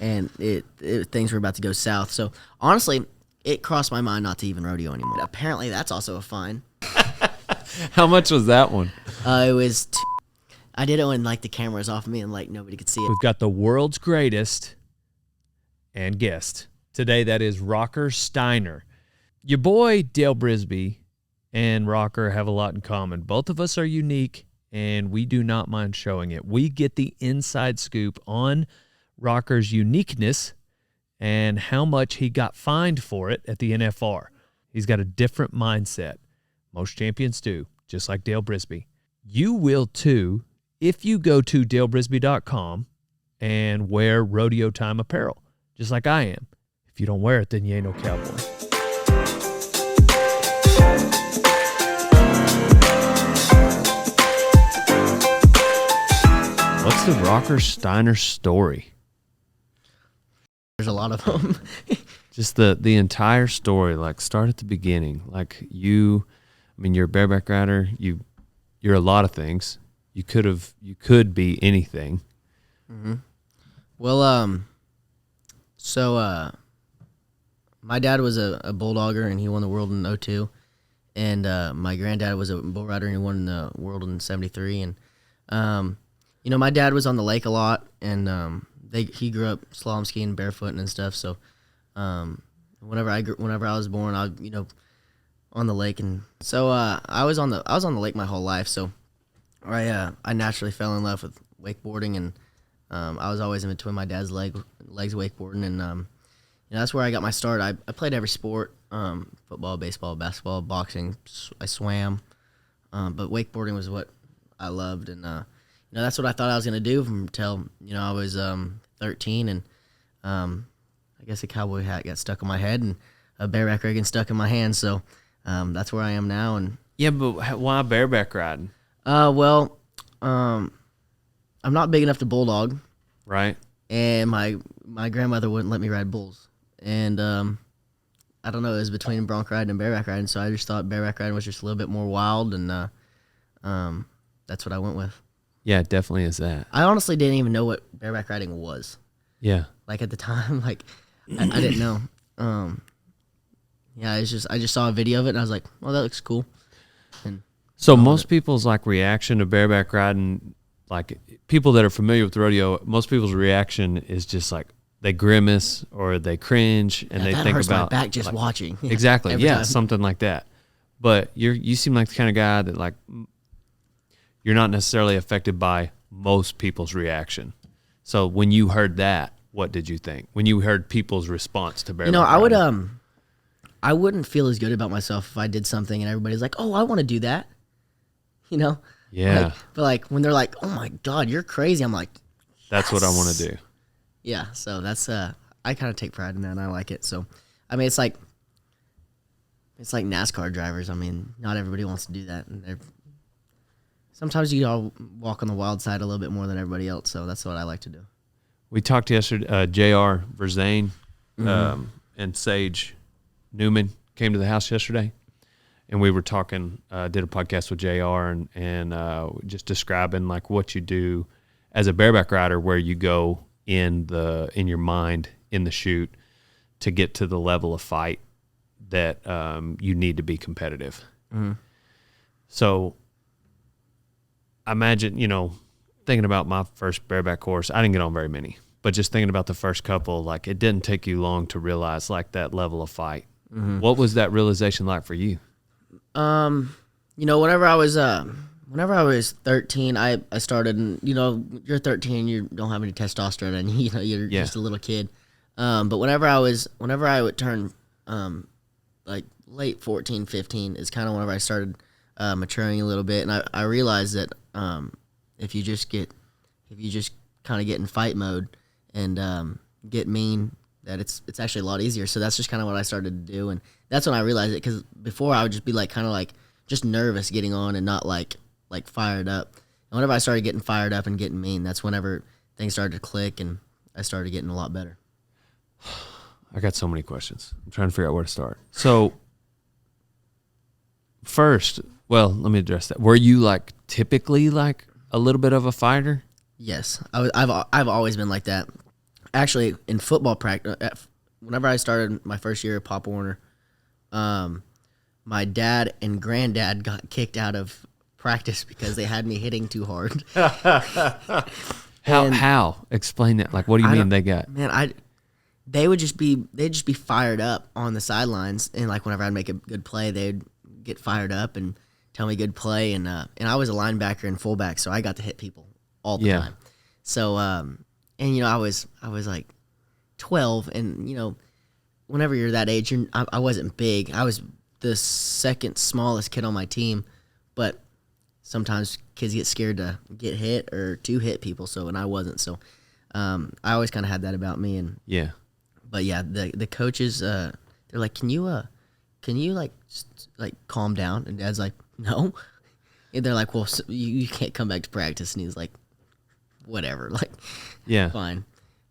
and things were about to go south. So honestly, it crossed my mind not to even rodeo anymore. Apparently, that's also a fine. How much was that one? It was. I did it when like the camera was off of me and like nobody could see it. We've got the world's greatest and guest today. That is Rocker Steiner. Your boy Dale Brisby and Rocker have a lot in common. Both of us are unique, and we do not mind showing it. We get the inside scoop on Rocker's uniqueness and how much he got fined for it at the NFR. He's got a different mindset. Most champions do, just like Dale Brisby. You will too if you go to dalebrisby.com and wear Rodeo Time apparel, just like I am. If you don't wear it, then you ain't no cowboy. What's the Rocker Steiner story? There's a lot of them. Just the entire story, like start at the beginning. Like you're a bareback rider. You're a lot of things. You could be anything. Mm-hmm. Well, my dad was a bulldogger and he won the world in 2002, and my granddad was a bull rider and he won the world in 73. And my dad was on the lake a lot, and he grew up slalom skiing, barefoot and stuff. So whenever I was born, I on the lake, and so I was on the lake my whole life. So I naturally fell in love with wakeboarding, and I was always in between my dad's legs wakeboarding, and that's where I got my start. I played every sport: football, baseball, basketball, boxing. I swam, but wakeboarding was what I loved, and that's what I thought I was gonna do until I was 13, and I guess a cowboy hat got stuck in my head, and a bareback rigging stuck in my hand. So that's where I am now. And yeah, but why bareback riding? I'm not big enough to bulldog, right? And my grandmother wouldn't let me ride bulls, and I don't know, it was between bronc riding and bareback riding. So I just thought bareback riding was just a little bit more wild, and that's what I went with. Yeah, it definitely is that. I honestly didn't even know what bareback riding was. Yeah. Like at the time, like I didn't know. I just saw a video of it and I was like, well, that looks cool. And so most people's like reaction to bareback riding, like people that are familiar with rodeo, most people's reaction is just like they grimace or they cringe and they think hurts about my back just like, watching. Exactly. Yeah, time. something like that. But you seem like the kind of guy that like you're not necessarily affected by most people's reaction. So when you heard that, what did you think? When you heard people's response to bareback riding? I wouldn't feel as good about myself if I did something and everybody's like, "Oh, I want to do that." Yeah. But when they're like, "Oh my God, you're crazy," I'm like, yes. That's what I want to do. Yeah. So that's I kind of take pride in that and I like it. So, I mean, it's like NASCAR drivers. I mean, not everybody wants to do that, and sometimes you all walk on the wild side a little bit more than everybody else. So that's what I like to do. We talked yesterday. J.R. Verzane and Sage Newman came to the house yesterday, and we were talking. Did a podcast with J.R. and just describing like what you do as a bareback rider, where you go in your mind in the chute to get to the level of fight that you need to be competitive. Mm-hmm. So I imagine, thinking about my first bareback course, I didn't get on very many, but just thinking about the first couple, like it didn't take you long to realize like that level of fight. Mm-hmm. What was that realization like for you? Whenever I was 13, I started, and you're 13, you don't have any testosterone, and you're just a little kid. But whenever I would turn like late 14, 15 is kind of whenever I started maturing a little bit, and I realized that if you just kind of get in fight mode and get mean, that it's actually a lot easier. So that's just kind of what I started to do, and that's when I realized it, because before I would just be like kind of like just nervous getting on and not like fired up. And whenever I started getting fired up and getting mean, that's whenever things started to click and I started getting a lot better. I got so many questions. I'm trying to figure out where to start. So first, well, let me address that. Were you like typically like a little bit of a fighter? Yes, I've always been like that. actually in football practice, whenever I started my first year at Pop Warner, my dad and granddad got kicked out of practice because they had me hitting too hard. How? Explain that. Like, what do you mean they got? Man, they'd just be fired up on the sidelines, and like whenever I'd make a good play, they'd get fired up and tell me good play, and I was a linebacker and fullback, so I got to hit people all the time. So and I was like 12, and whenever you're that age, I wasn't big. I was the second smallest kid on my team, but sometimes kids get scared to get hit or to hit people. So, and I wasn't. So, I always kind of had that about me. And but yeah, the coaches, they're like, can you like calm down? And Dad's like, no. And they're like, well, so you can't come back to practice. And he's like, whatever, like, fine.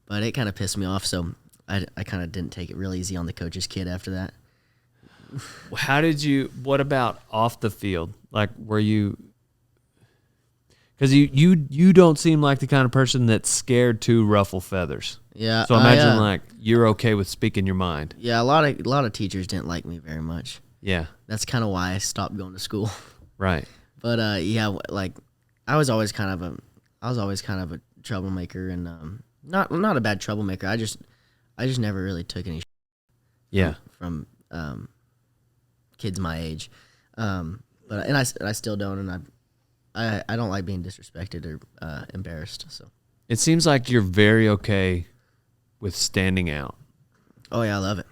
But it kind of pissed me off. So I kind of didn't take it real easy on the coach's kid after that. What about off the field? Like, were you, because you don't seem like the kind of person that's scared to ruffle feathers. Yeah. So imagine like you're okay with speaking your mind. Yeah, a lot of teachers didn't like me very much. Yeah. That's kind of why I stopped going to school. Right. But yeah, like I was always kind of a troublemaker, and not a bad troublemaker. I just never really took any from kids my age. But I still don't, and I don't like being disrespected or embarrassed. So it seems like you're very okay with standing out. Oh yeah, I love it.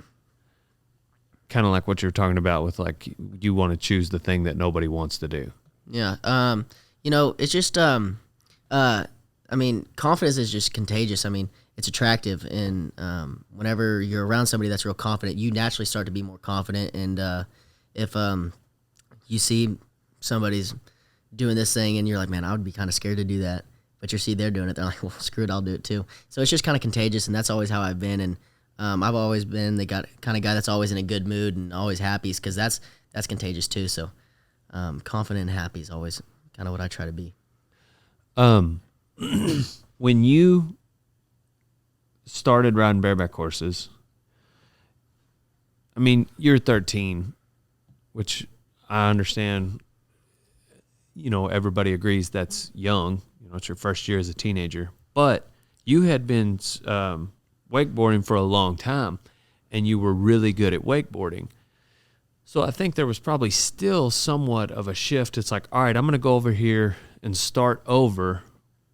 Kind of like what you're talking about with like you want to choose the thing that nobody wants to do. Yeah. It's just I mean, confidence is just contagious. I mean, it's attractive, and whenever you're around somebody that's real confident, you naturally start to be more confident. And if you see somebody's doing this thing and you're like, man, I would be kind of scared to do that, but you see they're doing it, they're like, well, screw it, I'll do it too. So it's just kind of contagious, and that's always how I've been. And I've always been the kind of guy that's always in a good mood and always happy, because that's contagious too. So confident and happy is always kind of what I try to be. When you started riding bareback horses, I mean, you're 13, which I understand, everybody agrees that's young. It's your first year as a teenager. But you had been wakeboarding for a long time, and you were really good at wakeboarding. So I think there was probably still somewhat of a shift. It's like, all right, I'm going to go over here and start over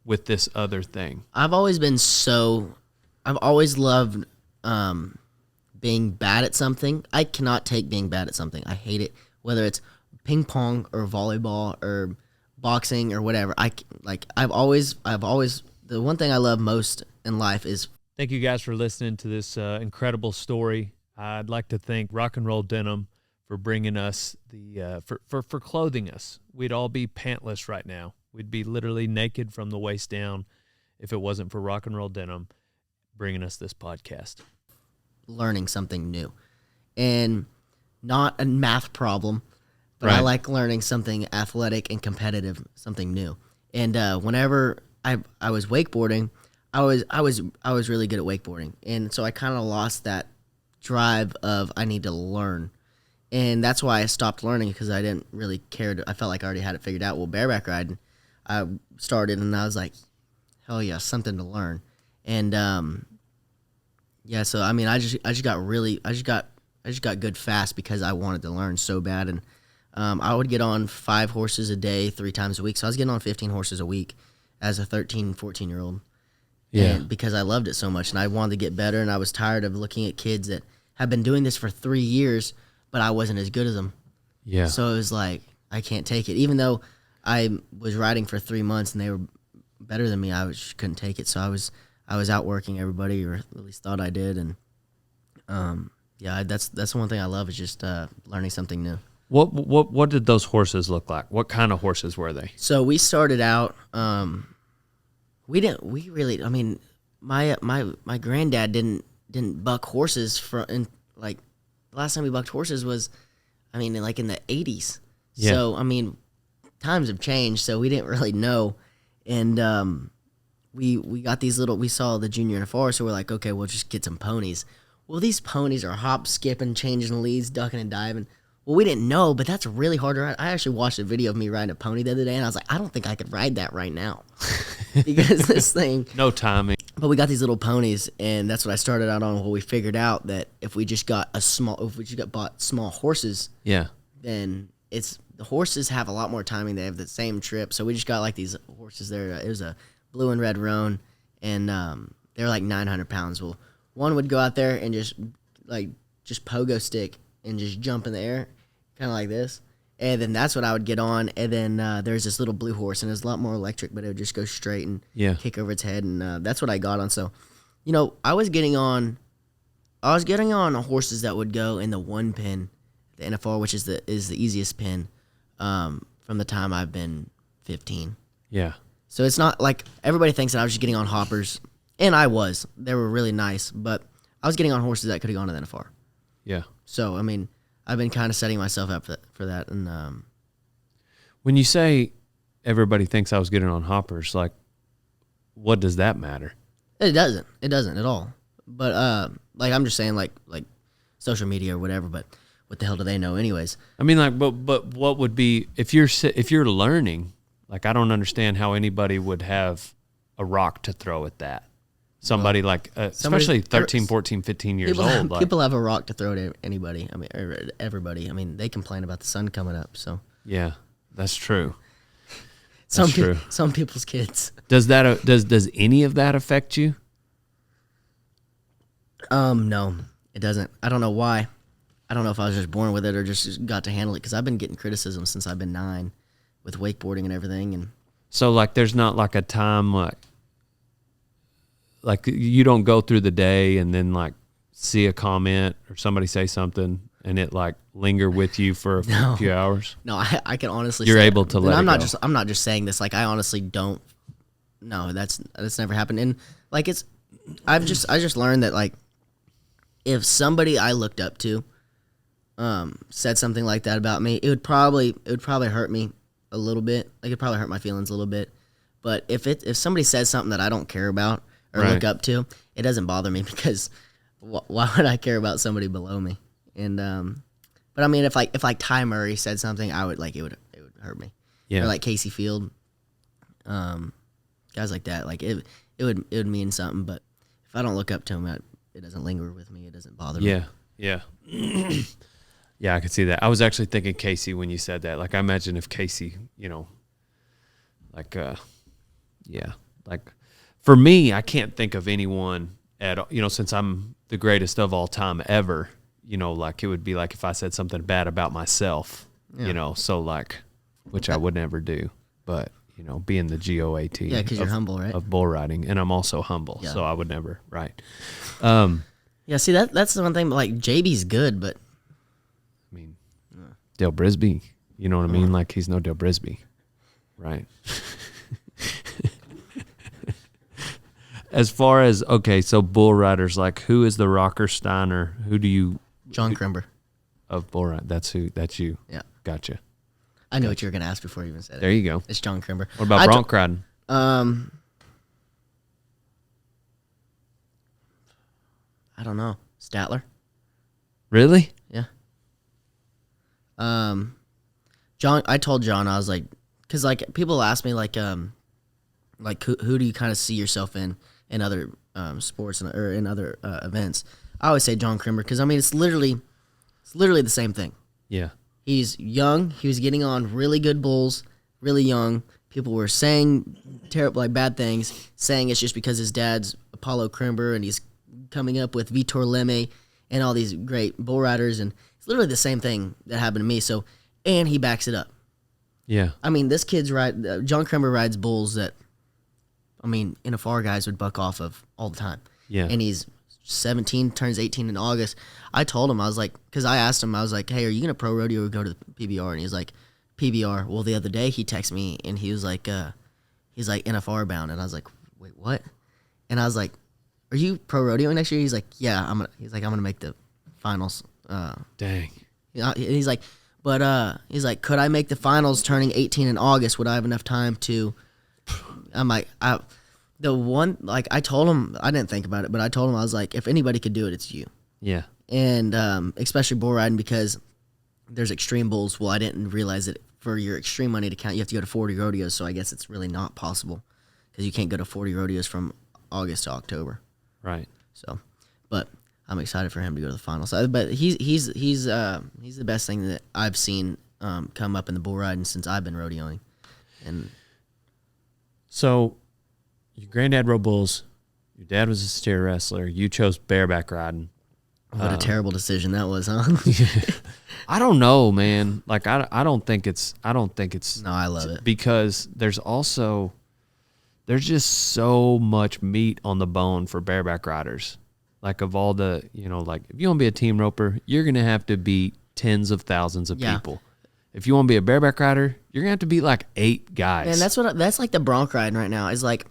with this other thing. I've always loved being bad at something. I cannot take being bad at something. I hate it. Whether it's ping pong or volleyball or boxing or whatever. I've always the one thing I love most in life is. Thank you guys for listening to this incredible story. I'd like to thank Rock and Roll Denim for bringing us for clothing us. We'd all be pantless right now. We'd be literally naked from the waist down if it wasn't for Rock and Roll Denim bringing us this podcast. Learning something new, and not a math problem, but right. I like learning something athletic and competitive, something new. And whenever I was wakeboarding, I was really good at wakeboarding, and so I kind of lost that drive of I need to learn. And that's why I stopped learning, because I didn't really care. I felt like I already had it figured out. Well, bareback riding, I started, and I was like, hell yeah, something to learn. And yeah, so I mean, I just got good fast because I wanted to learn so bad. And I would get on 5 horses a day, 3 times a week. So I was getting on 15 horses a week as a 13, 14-year-old. Yeah. And because I loved it so much, and I wanted to get better, and I was tired of looking at kids that have been doing this for 3 years, but I wasn't as good as them. Yeah. So it was like, I can't take it. Even though I was riding for 3 months and they were better than me, I just couldn't take it. So I was outworking everybody, or at least thought I did. And yeah, that's the one thing I love, is just learning something new. What did those horses look like? What kind of horses were they? So we started out. We mean, my granddad didn't buck horses the last time we bucked horses was, in the 80s. Yeah. So, times have changed, so we didn't really know. And we got these little. We saw the junior NFR, so we're like, okay, we'll just get some ponies. Well, these ponies are hop, skipping, changing leads, ducking and diving. Well, we didn't know, but that's really hard to ride. I actually watched a video of me riding a pony the other day, and I was like, I don't think I could ride that right now because this thing. No timing. But we got these little ponies, and that's what I started out on. Well, we figured out that if we just bought small horses, then the horses have a lot more timing. They have the same trip, so we just got like these horses there. It was a blue and red roan, and they were like 900 pounds. Well, one would go out there and just pogo stick and just jump in the air, kind of like this. And then that's what I would get on. And then there's this little blue horse, and it's a lot more electric, but it would just go straight and kick over its head. And that's what I got on. So, I was getting on horses that would go in the 1 pin, the NFR, which is the easiest pin from the time I've been 15. Yeah. So it's not like everybody thinks that I was just getting on hoppers, and I was. They were really nice, but I was getting on horses that could have gone to the NFR. Yeah. So, I mean, I've been kind of setting myself up for that. And when you say everybody thinks I was getting on hoppers, like, what does that matter? It doesn't. It doesn't at all. But like I'm just saying, like social media or whatever. But what the hell do they know, anyways? I mean, like, but what would be if you're learning? Like, I don't understand how anybody would have a rock to throw at that. Somebody like, especially 13, 14, 15 years old. People have a rock to throw to anybody. I mean, everybody. I mean, they complain about the sun coming up. So yeah, that's true. Some people's kids. Does any of that affect you? No, it doesn't. I don't know why. I don't know if I was just born with it or just got to handle it, because I've been getting criticism since I've been 9 with wakeboarding and everything. And so, like, there's not like a time like you don't go through the day and then like see a comment or somebody say something and it like linger with you for a few hours. No, I can honestly. You're able to let it go. I'm not just saying this. Like, I honestly don't. No, that's never happened. And like I just learned that, like, if somebody I looked up to said something like that about me, it would probably hurt me a little bit. Like, it'd probably hurt my feelings a little bit. But if somebody says something that I don't care about or look up to, it doesn't bother me, because why would I care about somebody below me? And but I mean, if Ty Murray said something, I would it would hurt me. Yeah. Or like Casey Field, guys like that, like it would mean something. But if I don't look up to him, it doesn't linger with me. It doesn't bother me. Yeah. Yeah, I could see that. I was actually thinking Casey when you said that. Like, I imagine if Casey, like, like for me, I can't think of anyone at all, since I'm the greatest of all time ever, like it would be like if I said something bad about myself, so like, which I would never do, but, being the GOAT. Yeah, because you're humble, right? Of bull riding, and I'm also humble, so I would never, right. Yeah, see, that's the one thing, like, JB's good, but. I mean, Dale Brisby, you know what I mean? Like, he's no Dale Brisby, right? As far as, okay, so bull riders, like, who is the Rocker Steiner? Who do you... John Crimber. Of bull ride. That's you. Yeah. Gotcha. I knew what you were going to ask before you even said it. There you go. It's John Crimber. What about bronc riding? I don't know. Statler? Really? Yeah. John, I told John, I was like, because like people ask me like who do you kind of see yourself in other sports or in other events? I always say John Crimber, because I mean it's literally the same thing. Yeah. He's young. He was getting on really good bulls, really young. People were saying terrible, like bad things, saying it's just because his dad's Apollo Crimber and he's coming up with Vitor Leme and all these great bull riders, and it's literally the same thing that happened to me. So, and he backs it up. Yeah. I mean, this kid's John Crimber rides bulls that, I mean, NFR guys would buck off of all the time. Yeah. And he's 17, turns 18 in August. I told him, I was like, because I asked him, I was like, hey, are you going to pro rodeo or go to the PBR? And he's like, PBR. Well, the other day he texted me and he was like, he's like NFR bound. And I was like, wait, what? And I was like, are you pro rodeo next year? He's like, yeah, I'm gonna make the finals. Dang. He's like, but he's like, could I make the finals turning 18 in August? Would I have enough time to? I'm like, The one, like, I told him, I didn't think about it, but I told him, I was like, if anybody could do it, it's you. Yeah. And especially bull riding, because there's extreme bulls. Well, I didn't realize that for your extreme money to count, you have to go to 40 rodeos, so I guess it's really not possible because you can't go to 40 rodeos from August to October. Right. So, but I'm excited for him to go to the finals. But he's the best thing that I've seen come up in the bull riding since I've been rodeoing. And so, your granddad rode bulls. Your dad was a steer wrestler. You chose bareback riding. What a terrible decision that was, huh? I don't know, man. Like I don't think it's. No, I love it because there's just so much meat on the bone for bareback riders. Like of all the, like if you want to be a team roper, you're gonna have to beat tens of thousands of people. If you want to be a bareback rider, you're gonna have to beat like 8 guys. And that's like the bronc riding right now. Is like,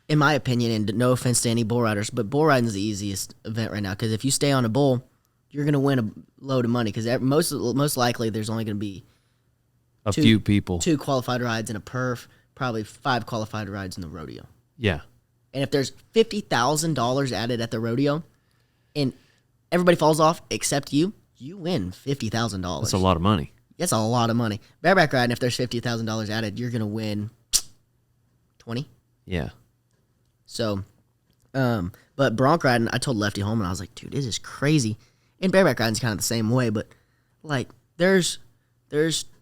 in my opinion, and no offense to any bull riders, but bull riding is the easiest event right now because if you stay on a bull, you're going to win a load of money because most likely there's only going to be a few people. 2 qualified rides in a perf, probably 5 qualified rides in the rodeo. Yeah. And if there's $50,000 added at the rodeo and everybody falls off except you win $50,000. That's a lot of money. That's a lot of money. Bareback riding, if there's $50,000 added, you're going to win 20. Yeah. So, but bronc riding, I told Lefty Holman, I was like, dude, this is crazy. And bareback riding's kind of the same way, but like there's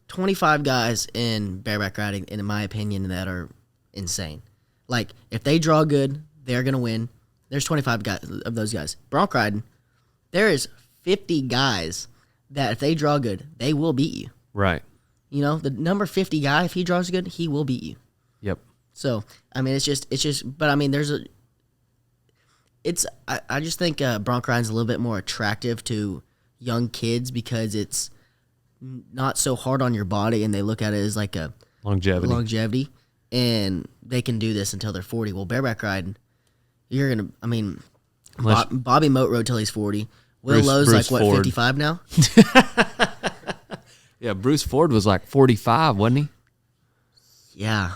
25 guys in bareback riding, in my opinion, that are insane. Like if they draw good, they're gonna win. There's 25 guys of those guys. Bronc riding, there is 50 guys that if they draw good, they will beat you. Right. The number 50 guy, if he draws good, he will beat you. Yep. So, I mean, it's just, but I mean, I just think bronc riding's a little bit more attractive to young kids because it's not so hard on your body and they look at it as like a longevity and they can do this until they're 40. Well, bareback riding, Bobby Moat rode till he's 40. Will Lowe's like, what, Ford. 55 now? Yeah, Bruce Ford was like 45, wasn't he? Yeah.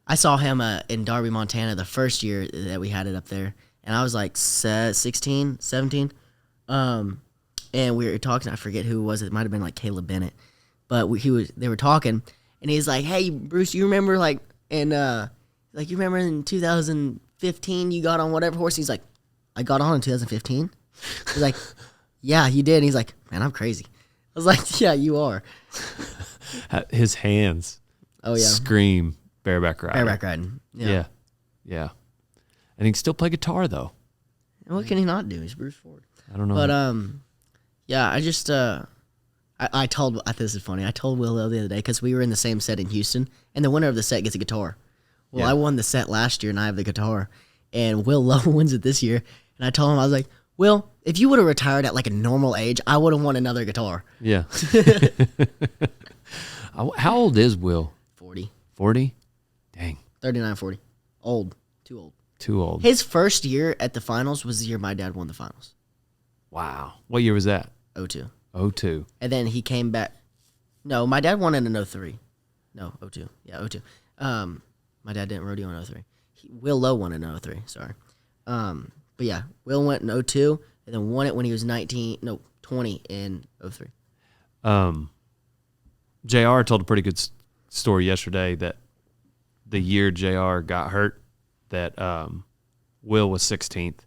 I saw him in Darby, Montana the first year that we had it up there, and I was like 16, 17. And we were talking, I forget who it was. It might have been like Caleb Bennett. But they were talking, and he's like, hey, Bruce, you remember you remember in 2015 you got on whatever horse? He's like, I got on in 2015? He's like, yeah, you did. And he's like, man, I'm crazy. I was like, yeah, you are. His hands scream bareback riding. Bareback riding. Yeah. And he can still play guitar, though. What can he not do? He's Bruce Ford. I don't know. But, I just, this is funny. I told Will Lowe the other day, because we were in the same set in Houston, and the winner of the set gets a guitar. Well, I won the set last year, and I have the guitar. And Will Lowe wins it this year. And I told him, I was like, Will, if you would have retired at like a normal age, I would have won another guitar. Yeah. How old is Will? 40. 40? Dang. 39, 40. Old. Too old. Too old. His first year at the finals was the year my dad won the finals. Wow. What year was that? 02. 02. And then he came back. No, my dad won it in 03. No, 02. Yeah, 02. My dad didn't rodeo in 03. Will Lowe won it in 03, sorry. But yeah, Will went in 02 and then won it when he was 20 in 03. JR told a pretty good story yesterday that the year JR got hurt, that Will was 16th.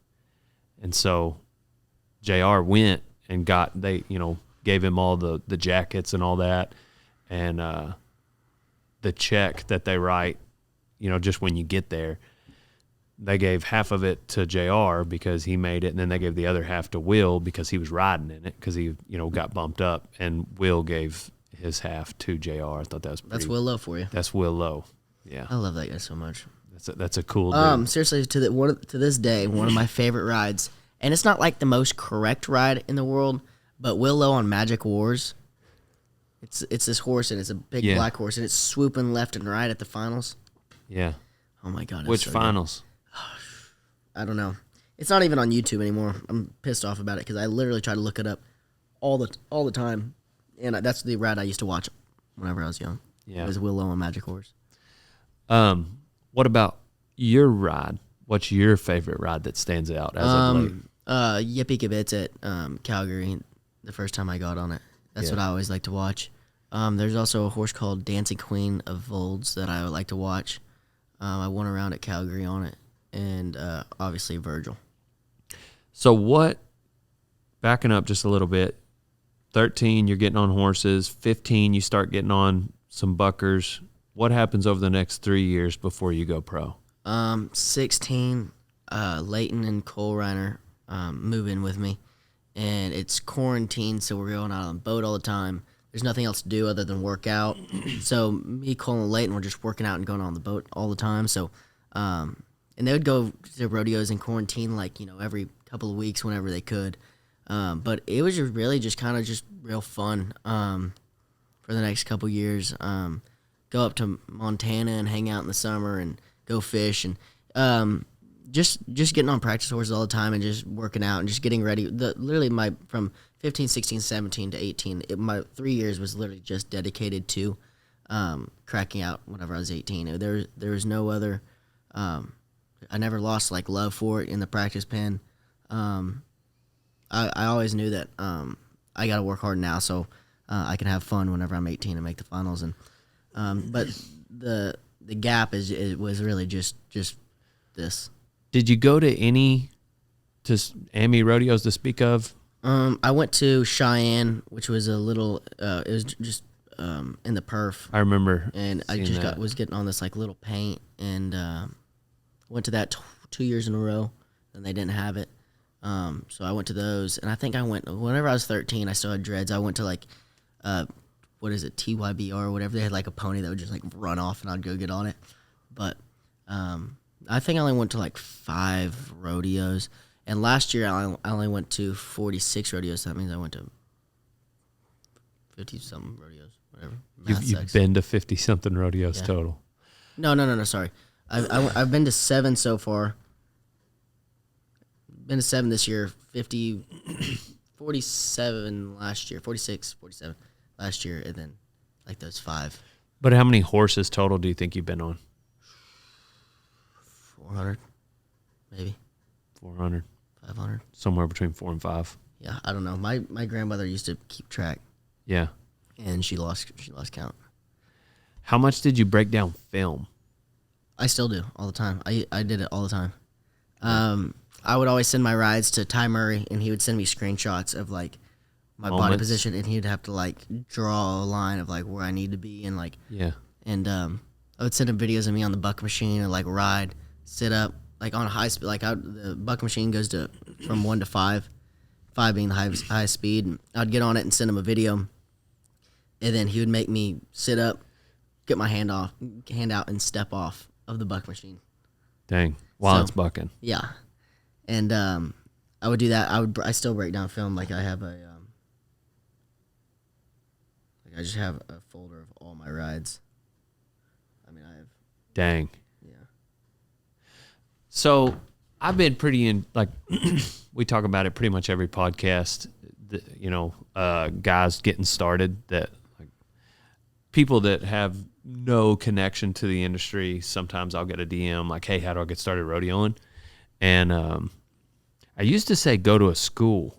And so JR went and gave him all the jackets and all that. And the check that they write, just when you get there, they gave half of it to JR because he made it, and then they gave the other half to Will because he was riding in it because he, got bumped up, and Will gave his half to JR. I thought that was pretty. That's Will Lowe for you. That's Will Lowe. Yeah. I love that guy so much. That's a cool dude. Seriously, to this day, one of my favorite rides, and it's not like the most correct ride in the world, but Will Lowe on Magic Wars. It's this horse, and it's a big black horse, and it's swooping left and right at the finals. Yeah. Oh my God. Which finals? Good. I don't know. It's not even on YouTube anymore. I'm pissed off about it because I literally try to look it up all the time, and that's the ride I used to watch whenever I was young. Yeah. It was Will Lowe on Magic Horse. What about your ride? What's your favorite ride that stands out as of late? Yippee Kibitz at Calgary. The first time I got on it, that's what I always like to watch. There's also a horse called Dancing Queen of Volds that I would like to watch. I won around at Calgary on it, and obviously Virgil. So backing up just a little bit, 13, you're getting on horses. 15, you start getting on some buckers. What happens over the next 3 years before you go pro? 16, Leighton and Cole Reiner move in with me, and it's quarantine, so we're going out on the boat all the time. There's nothing else to do other than work out. So me, Cole, and Leighton were just working out and going on the boat all the time. So, and they would go to rodeos in quarantine, like, every couple of weeks whenever they could. But it was just really just kind of just real fun for the next couple years. Go up to Montana and hang out in the summer and go fish and just getting on practice horses all the time and just working out and just getting ready. Literally from 15, 16, 17 to 18, my 3 years was literally just dedicated to cracking out whenever I was 18. There was no other. I never lost love for it in the practice pen. I always knew that I got to work hard now so I can have fun whenever I'm 18 and make the finals. And but the gap was really just this. Did you go to any AMI rodeos to speak of? I went to Cheyenne, which was a little. It was just in the perf. I remember, and I just was getting on this little paint, and went to that 2 years in a row, and they didn't have it. So I went to those, and I think I went whenever I was 13. I still had dreads. I went to what is it, TYBR or whatever. They had a pony that would just run off, and I'd go get on it. But I think I only went to 5 rodeos. And last year, I only went to 46 rodeos. So that means I went to 50-something rodeos, whatever. You've been to 50-something rodeos total. No, sorry. I've been to 7 so far. Been to 7 this year, 47 last year, 46, 47 last year, and then those 5. But how many horses total do you think you've been on? 400, maybe. 400. 500. Somewhere between 4 and 5. Yeah, I don't know. My grandmother used to keep track. Yeah. And she lost count. How much did you break down film? I still do all the time. I did it all the time. I would always send my rides to Ty Murray, and he would send me screenshots of my body position, and he'd have to draw a line of where I need to be and And I would send him videos of me on the buck machine and ride, sit up. On a high speed, the buck machine goes from 1 to 5, 5 being the highest speed. And I'd get on it and send him a video, and then he would make me sit up, get my hand out, and step off of the buck machine. Dang, while it's bucking. Yeah, and I would do that. I still break down film. I have I just have a folder of all my rides. I have. Dang. Yeah. So I've been pretty we talk about it pretty much every podcast, guys getting started that people that have no connection to the industry. Sometimes I'll get a DM hey, how do I get started rodeoing? And I used to say go to a school,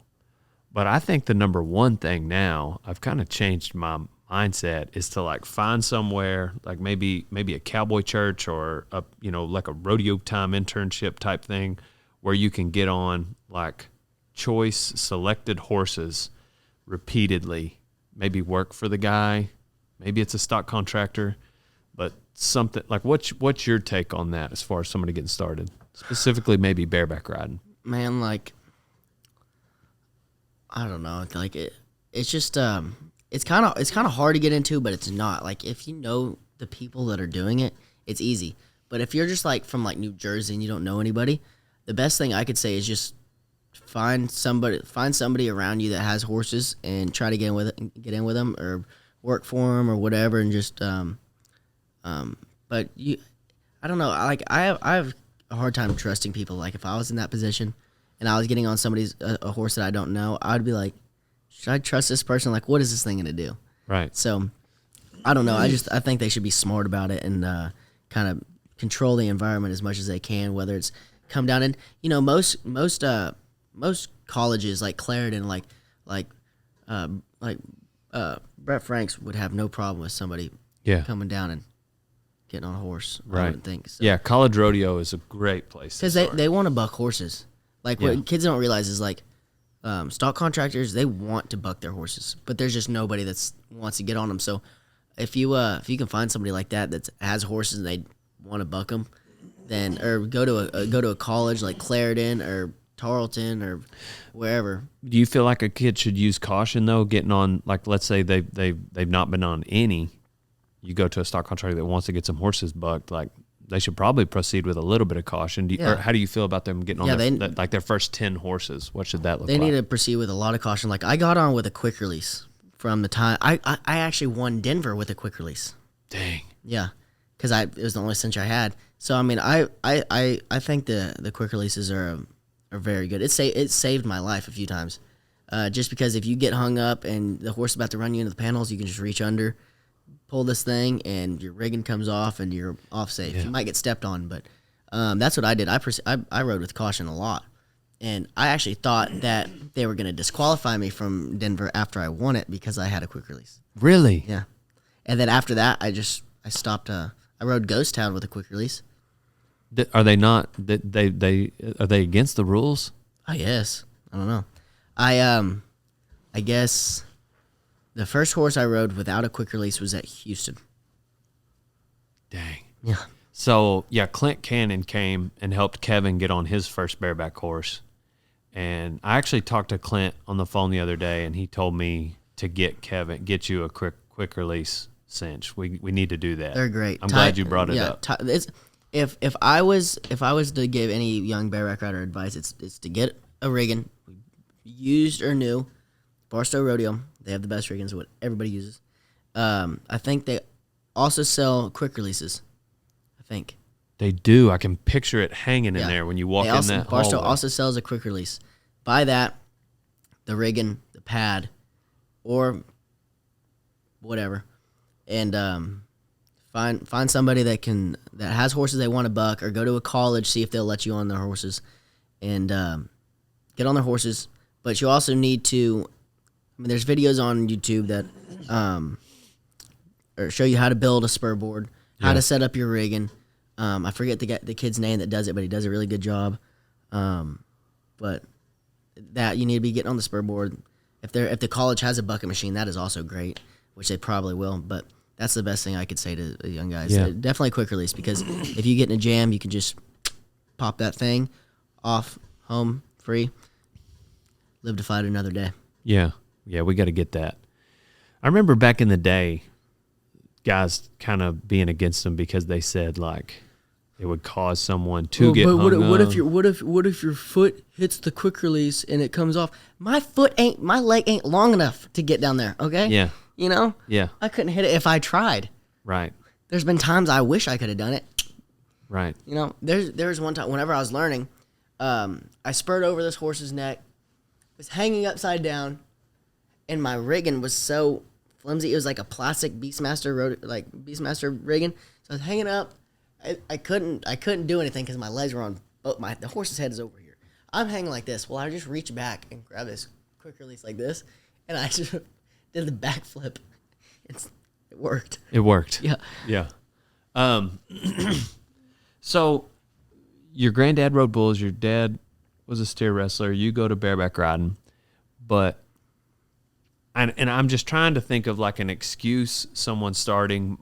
but I think the number one thing now, I've kind of changed my mindset, is to find somewhere maybe a cowboy church or a a rodeo time internship type thing where you can get on choice selected horses repeatedly, maybe work for the guy, maybe it's a stock contractor, but something what's your take on that as far as somebody getting started, specifically maybe bareback riding? Man, I don't know, it's just it's kind of hard to get into, but it's not. If you know the people that are doing it, it's easy. But if you're just from New Jersey and you don't know anybody, the best thing I could say is just find somebody around you that has horses and try to get in with them or work for them or whatever, and just but I don't know. I have a hard time trusting people. If I was in that position and I was getting on a horse that I don't know, I'd be should I trust this person? What is this thing going to do? Right. So, I don't know. I think they should be smart about it and kind of control the environment as much as they can, whether it's come down and most colleges like Clarendon, like Brett Franks would have no problem with somebody coming down and getting on a horse. Right. I would think. So. Yeah, college rodeo is a great place because they want to buck horses. Like what kids don't realize is like stock contractors, they want to buck their horses, but there's just nobody that wants to get on them. So if you can find somebody like that has horses and they want to buck them, then or go to a college like Clarendon or Tarleton or wherever. Do you feel like a kid should use caution though, getting on, like let's say they've not been on any, you go to a stock contractor that wants to get some horses bucked, like they should probably proceed with a little bit of caution. Or how do you feel about them getting on their first 10 horses? What should that look like? They need to proceed with a lot of caution. Like I got on with a quick release from the time I actually won Denver with a quick release. Dang. Yeah, because it was the only cinch I had. So I mean, I think the quick releases are very good. It saved my life a few times, just because if you get hung up and the horse is about to run you into the panels, you can just reach under, pull this thing, and your rigging comes off, and you're off safe. You might get stepped on, but that's what I did. I rode with caution a lot, and I actually thought that they were going to disqualify me from Denver after I won it because I had a quick release. Really? Yeah, and then after that, I stopped. I rode Ghost Town with a quick release. Are they not? Are they against the rules? Oh yes, I don't know. I guess the first horse I rode without a quick release was at Houston. Dang. Yeah. So yeah, Clint Cannon came and helped Kevin get on his first bareback horse, and I actually talked to Clint on the phone the other day, and he told me to get you a quick release cinch. We need to do that. They're great. I'm glad you brought it up. If I was to give any young bareback rider advice, it's to get a rigging, used or new. Barstow Rodeo, they have the best riggings, what everybody uses. I think they also sell quick releases. I think they do. I can picture it hanging in there when you walk in that hallway. Barstow also sells a quick release. Buy that, the rigging, the pad, or whatever, and find somebody that has horses they want to buck, or go to a college, see if they'll let you on their horses, and get on their horses. But you also need to. I mean, there's videos on YouTube that or show you how to build a spur board, how to set up your rigging. I forget the kid's name that does it, but he does a really good job. But that you need to be getting on the spur board. If the college has a bucket machine, that is also great, which they probably will. But that's the best thing I could say to the young guys. Yeah. Definitely quick release, because if you get in a jam, you can just pop that thing off, home, free, live to fight another day. Yeah. Yeah, we got to get that. I remember back in the day, guys kind of being against them because they said like it would cause someone to get hung up. What if your foot hits the quick release and it comes off? My leg ain't long enough to get down there. Okay. Yeah. You know. Yeah. I couldn't hit it if I tried. Right. There's been times I wish I could have done it. Right. You know. There was one time whenever I was learning, I spurred over this horse's neck, was hanging upside down. And my rigging was so flimsy. It was like a plastic Beastmaster rigging. So I was hanging up. I couldn't do anything because my legs were on the horse's head is over here. I'm hanging like this. Well, I just reach back and grab this quick release like this, and I just did the backflip. It worked. It worked. Yeah. Yeah. So your granddad rode bulls. Your dad was a steer wrestler. You go to bareback riding, but. And I'm just trying to think of like an excuse somebody that's starting,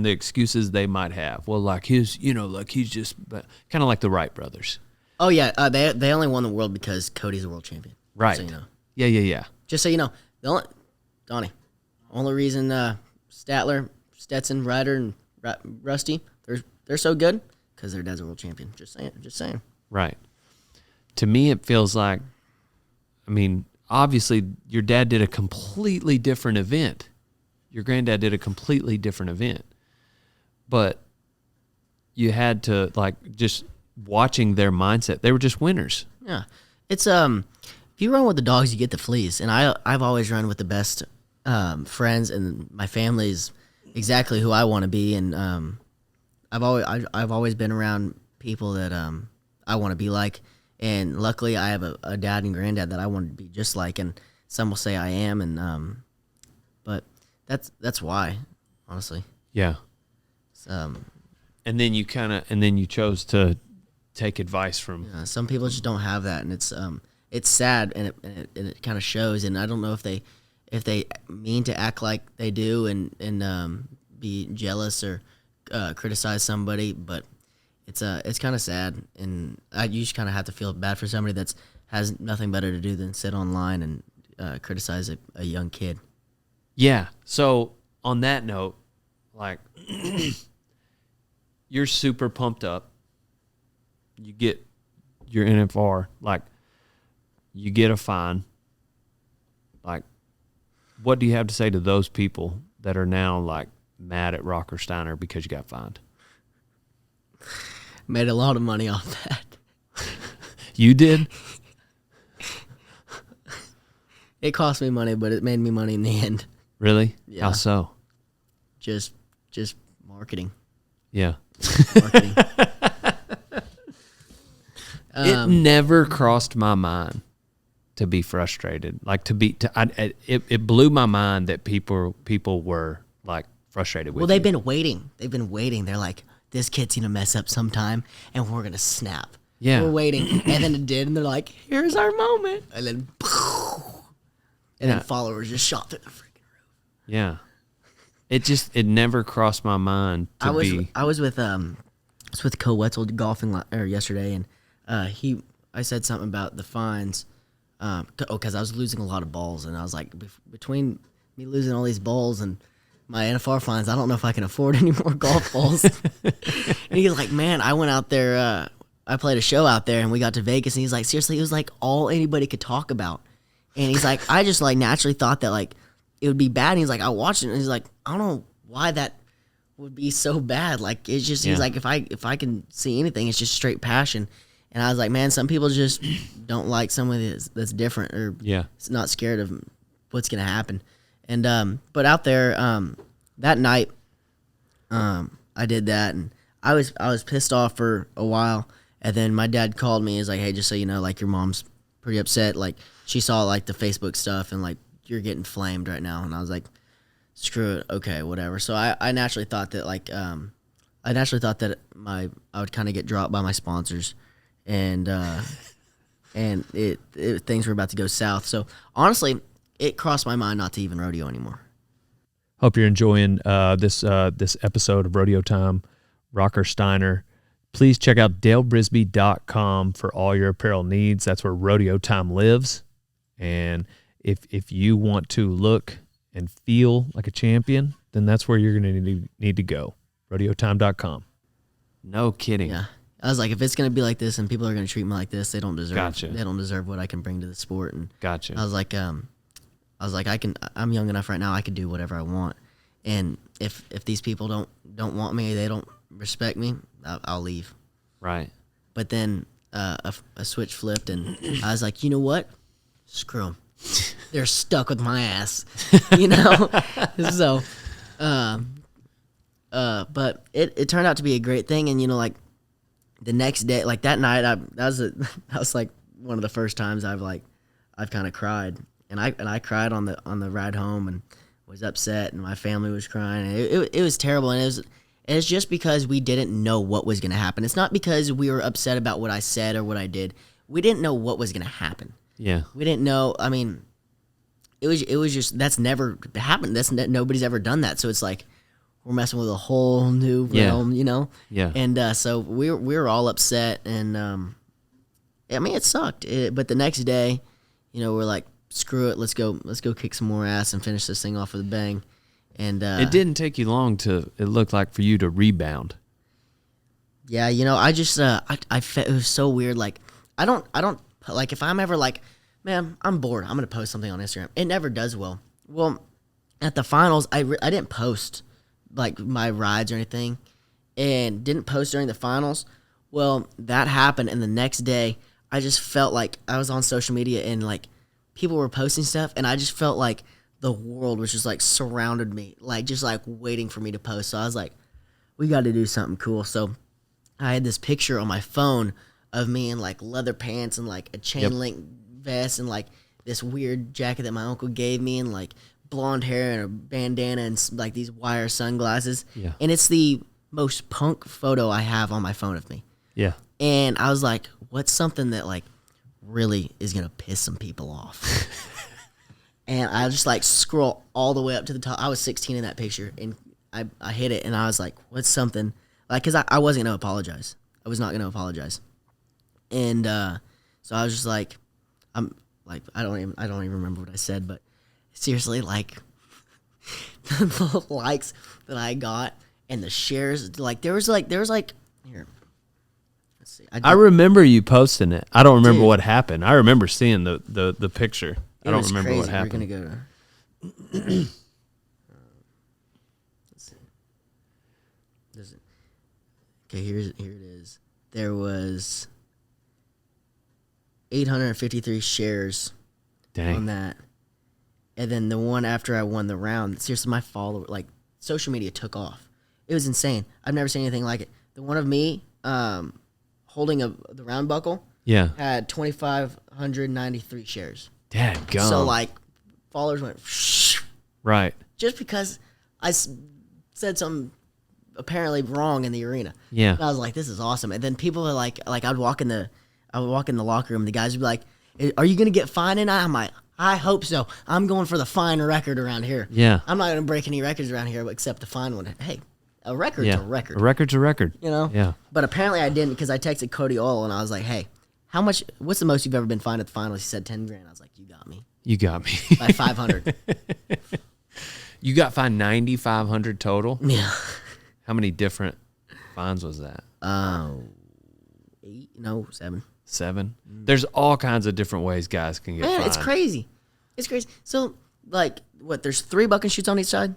the excuses they might have. Well, like he's just kind of like the Wright brothers. Oh yeah, they only won the world because Cody's a world champion. Right. So you know. Yeah. Just so you know, Donnie, only reason Statler, Stetson, Ryder, and Rusty they're so good because their dad's a world champion. Just saying. Right. To me, it feels like, I mean. Obviously, your dad did a completely different event. Your granddad did a completely different event. But you had to, like, just watching their mindset. They were just winners. Yeah. It's, if you run with the dogs, you get the fleas. And I've always run with the best friends, and my family's exactly who I want to be. And I've always been around people that I want to be like, and luckily I have a dad and granddad that I want to be just like, and some will say I am, and but that's why, honestly. Yeah. And then you chose to take advice from. Some people just don't have that, and it's sad, and it kind of shows. And I don't know if they mean to act like they do and be jealous or criticize somebody, but it's kind of sad, and you just kind of have to feel bad for somebody that has nothing better to do than sit online and criticize a young kid. Yeah. So on that note, like, you're super pumped up. You get your NFR, like, you get a fine. Like, what do you have to say to those people that are now, like, mad at Rocker Steiner because you got fined? Made a lot of money off that. You did? It cost me money, but it made me money in the end. Really? Yeah. How so? Just marketing. Yeah. Marketing. It never crossed my mind to be frustrated. Like, it blew my mind that people were, like, frustrated with. Well, they've been waiting. They're like, this kid's gonna mess up sometime, and we're gonna snap. Yeah. We're waiting, and then it did, and they're like, here's our moment, and then, then followers just shot through the freaking roof. Yeah. It never crossed my mind to be. I was with Co Wetzel golfing yesterday, and I said something about the fines, because I was losing a lot of balls, and I was like, between me losing all these balls and my NFR fines, I don't know if I can afford any more golf balls. And he's like, man, I went out there, I played a show out there, and we got to Vegas, and he's like, seriously, it was like all anybody could talk about. And he's like, I just like naturally thought that like it would be bad. And he's like, I watched it, and he's like, I don't know why that would be so bad. Like, it's just, he's like, if I can see anything, it's just straight passion. And I was like, man, some people just don't like somebody that's different, or not scared of what's gonna happen. And but out there that night, I did that, and I was pissed off for a while, and then my dad called me. He's like, hey, just so you know, like, your mom's pretty upset. Like, she saw like the Facebook stuff, and like, you're getting flamed right now. And I was like, screw it, okay, whatever. So I naturally thought that like I would kind of get dropped by my sponsors, and things were about to go south. So honestly, it crossed my mind not to even rodeo anymore. Hope you're enjoying this episode of Rodeo Time. Rocker Steiner. Please check out dalebrisby.com for all your apparel needs. That's where Rodeo Time lives. And if you want to look and feel like a champion, then that's where you're going to need to go. RodeoTime.com. No kidding. Yeah. I was like, if it's going to be like this and people are going to treat me like this, they don't deserve Gotcha. They don't deserve what I can bring to the sport. And Gotcha. I was like, I'm young enough right now, I can do whatever I want. And if these people don't want me, they don't respect me, I'll leave. Right. But then a switch flipped, and I was like, you know what? Screw them. They're stuck with my ass, you know? So, but it turned out to be a great thing. And, you know, like, the next day, like that night, that was like one of the first times I've kind of cried. And I cried on the ride home, and was upset, and my family was crying. It was terrible, and it was just because we didn't know what was going to happen. It's not because we were upset about what I said or what I did. We didn't know what was going to happen. Yeah. We didn't know. I mean, it was just, that's never happened. Nobody's ever done that. So it's like we're messing with a whole new realm, you know. Yeah. And so we were all upset, and I mean, it sucked. But the next day, you know, we're like, screw it, let's go kick some more ass and finish this thing off with a bang. And it didn't take you long it looked like, for you to rebound. Yeah, you know, I just I felt, it was so weird. Like, I don't like, if I'm ever like, man, I'm bored, I'm gonna post something on Instagram, it never does well. Well, at the finals, I didn't post like my rides or anything, and didn't post during the finals. Well, that happened, and the next day I just felt like I was on social media, and like people were posting stuff, and I just felt like the world was just like surrounded me, like just like waiting for me to post. So I was like, we got to do something cool. So I had this picture on my phone of me in like leather pants and like a chain link vest and like this weird jacket that my uncle gave me and like blonde hair and a bandana and like these wire sunglasses. Yeah. And it's the most punk photo I have on my phone of me. Yeah. And I was like, what's something that like really is going to piss some people off? And I just like scroll all the way up to the top. I was 16 in that picture and I hit it and I was like, what's something like, cause I wasn't going to apologize. I was not going to apologize. And, so I was just like, I'm like, I don't even remember what I said, but seriously, like the likes that I got and the shares, like there was like here. Let's see. I remember you posting it. I don't remember what happened. I remember seeing the picture. I don't remember crazy. what happened. We're gonna go to. Let's see. Okay, here it is. There was 853 shares on that. And then the one after I won the round, seriously, my follower, like, social media took off. It was insane. I've never seen anything like it. The one of me holding the round buckle had 2,593 shares. Dadgum. So, like, followers went, right. Just because I said something apparently wrong in the arena. Yeah. And I was like, this is awesome. And then people are like I'd walk in the locker room. The guys would be like, are you going to get fined tonight? I'm like, I hope so. I'm going for the fine record around here. Yeah. I'm not going to break any records around here except the fine one. Hey, a record's a record. A record's a record. You know? Yeah. But apparently I didn't because I texted Cody Oil and I was like, hey, what's the most you've ever been fined at the finals? He said 10 grand. I was like, you got me. You got me. By 500. You got fined 9,500 total? Yeah. How many different fines was that? 7. 7? There's all kinds of different ways guys can get fined. It's crazy. It's crazy. So, like, there's 3 buck and shoots on each side?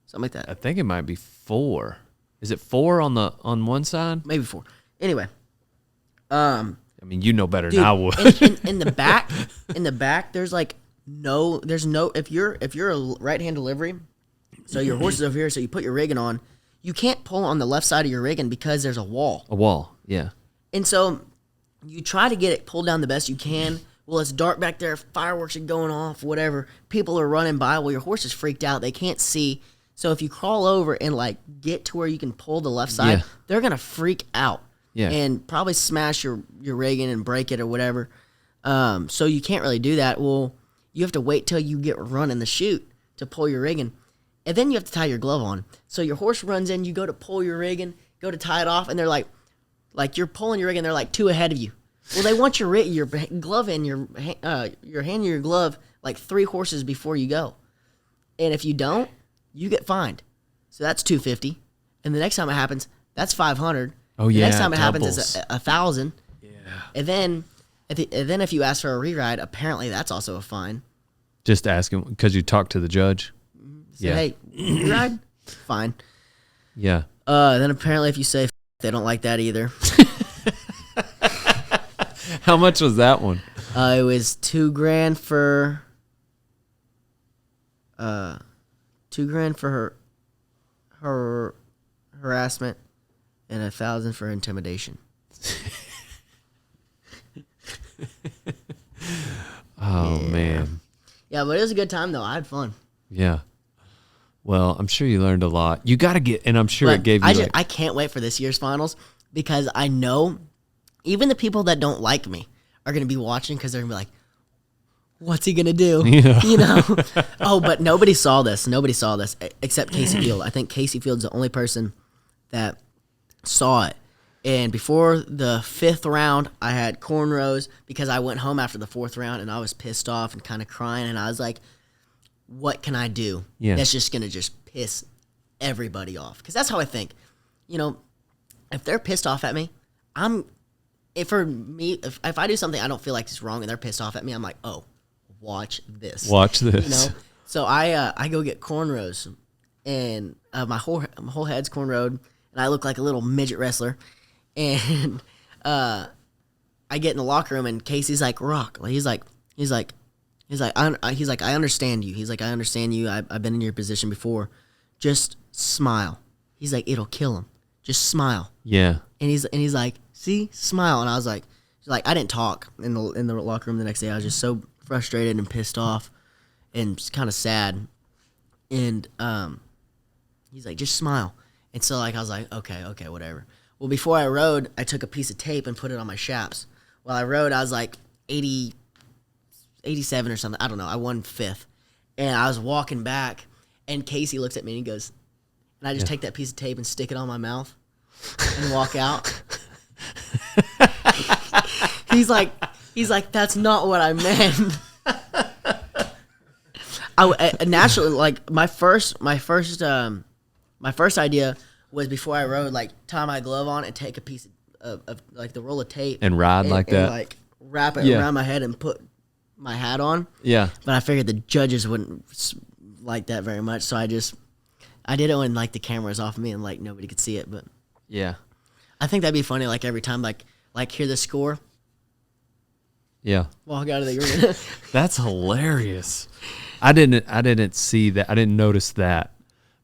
Something like that. I think it might be 4. Is it 4 on one side? Maybe 4. Anyway. I mean, you know better Dude, than I would. in the back, there's no, if you're a right-hand delivery, so your horse is over here, so you put your rigging on, you can't pull on the left side of your rigging because there's a wall. A wall, yeah. And so you try to get it pulled down the best you can. Well, it's dark back there, fireworks are going off, whatever. People are running by. Well, your horse is freaked out. They can't see. So if you crawl over and, like, get to where you can pull the left side, they're going to freak out. Yeah. And probably smash your rigging and break it or whatever. So you can't really do that. Well, you have to wait till you get running the chute to pull your rigging. And then you have to tie your glove on. So your horse runs in, you go to pull your rigging, go to tie it off, and they're like you're pulling your rigging, they're like 2 ahead of you. Well, they want your glove in, your hand in your glove like 3 horses before you go. And if you don't, you get fined. So that's $250. And the next time it happens, that's $500. Oh, the yeah. next time it doubles. happens is $1,000. Yeah. And then if you ask for a reride, apparently that's also a fine. Just ask him because you talked to the judge. Say, hey, reride? Fine. Yeah. Then apparently if you say they don't like that either. How much was that one? It was $2,000 for $2,000 for her harassment and $1,000 for intimidation. Oh man. Yeah, but it was a good time though. I had fun. Yeah. Well, I'm sure you learned a lot. You got to get, and I'm sure it gave you. I can't wait for this year's finals because I know even the people that don't like me are going to be watching because they're going to be like, what's he going to do? Yeah. You know? Oh, but nobody saw this. Nobody saw this except Casey Field. I think Casey Field's the only person that saw it. And before the 5th round, I had cornrows because I went home after the 4th round and I was pissed off and kind of crying. And I was like, what can I do that's just going to just piss everybody off? Because that's how I think. You know, if they're pissed off at me, if I do something I don't feel like is wrong and they're pissed off at me, I'm like, oh, watch this. Watch this. You know? So I go get cornrows and my whole head's cornrowed and I look like a little midget wrestler. And I get in the locker room and Casey's like, Rock. He's like, I understand you. He's like, I understand you. I've been in your position before. Just smile. He's like, it'll kill him. Just smile. Yeah. And he's like, see, smile. And I was like, I didn't talk in the locker room the next day. I was just so frustrated and pissed off and kind of sad. And he's like, just smile. And so like I was like, okay, whatever. Well, before I rode, I took a piece of tape and put it on my shaps. While I rode, I was like 87 or something. I don't know. I won 5th. And I was walking back, and Casey looks at me and he goes, and I just take that piece of tape and stick it on my mouth and walk out. He's like, that's not what I meant. I naturally, like my first idea was before I rode, like tie my glove on and take a piece of like the roll of tape and ride like that, and like wrap it around my head and put my hat on. Yeah, but I figured the judges wouldn't like that very much, so I did it when like the camera was off of me and like nobody could see it. But yeah, I think that'd be funny. Like every time, like hear the score. Yeah, walk out of the arena. That's hilarious. I didn't see that. I didn't notice that.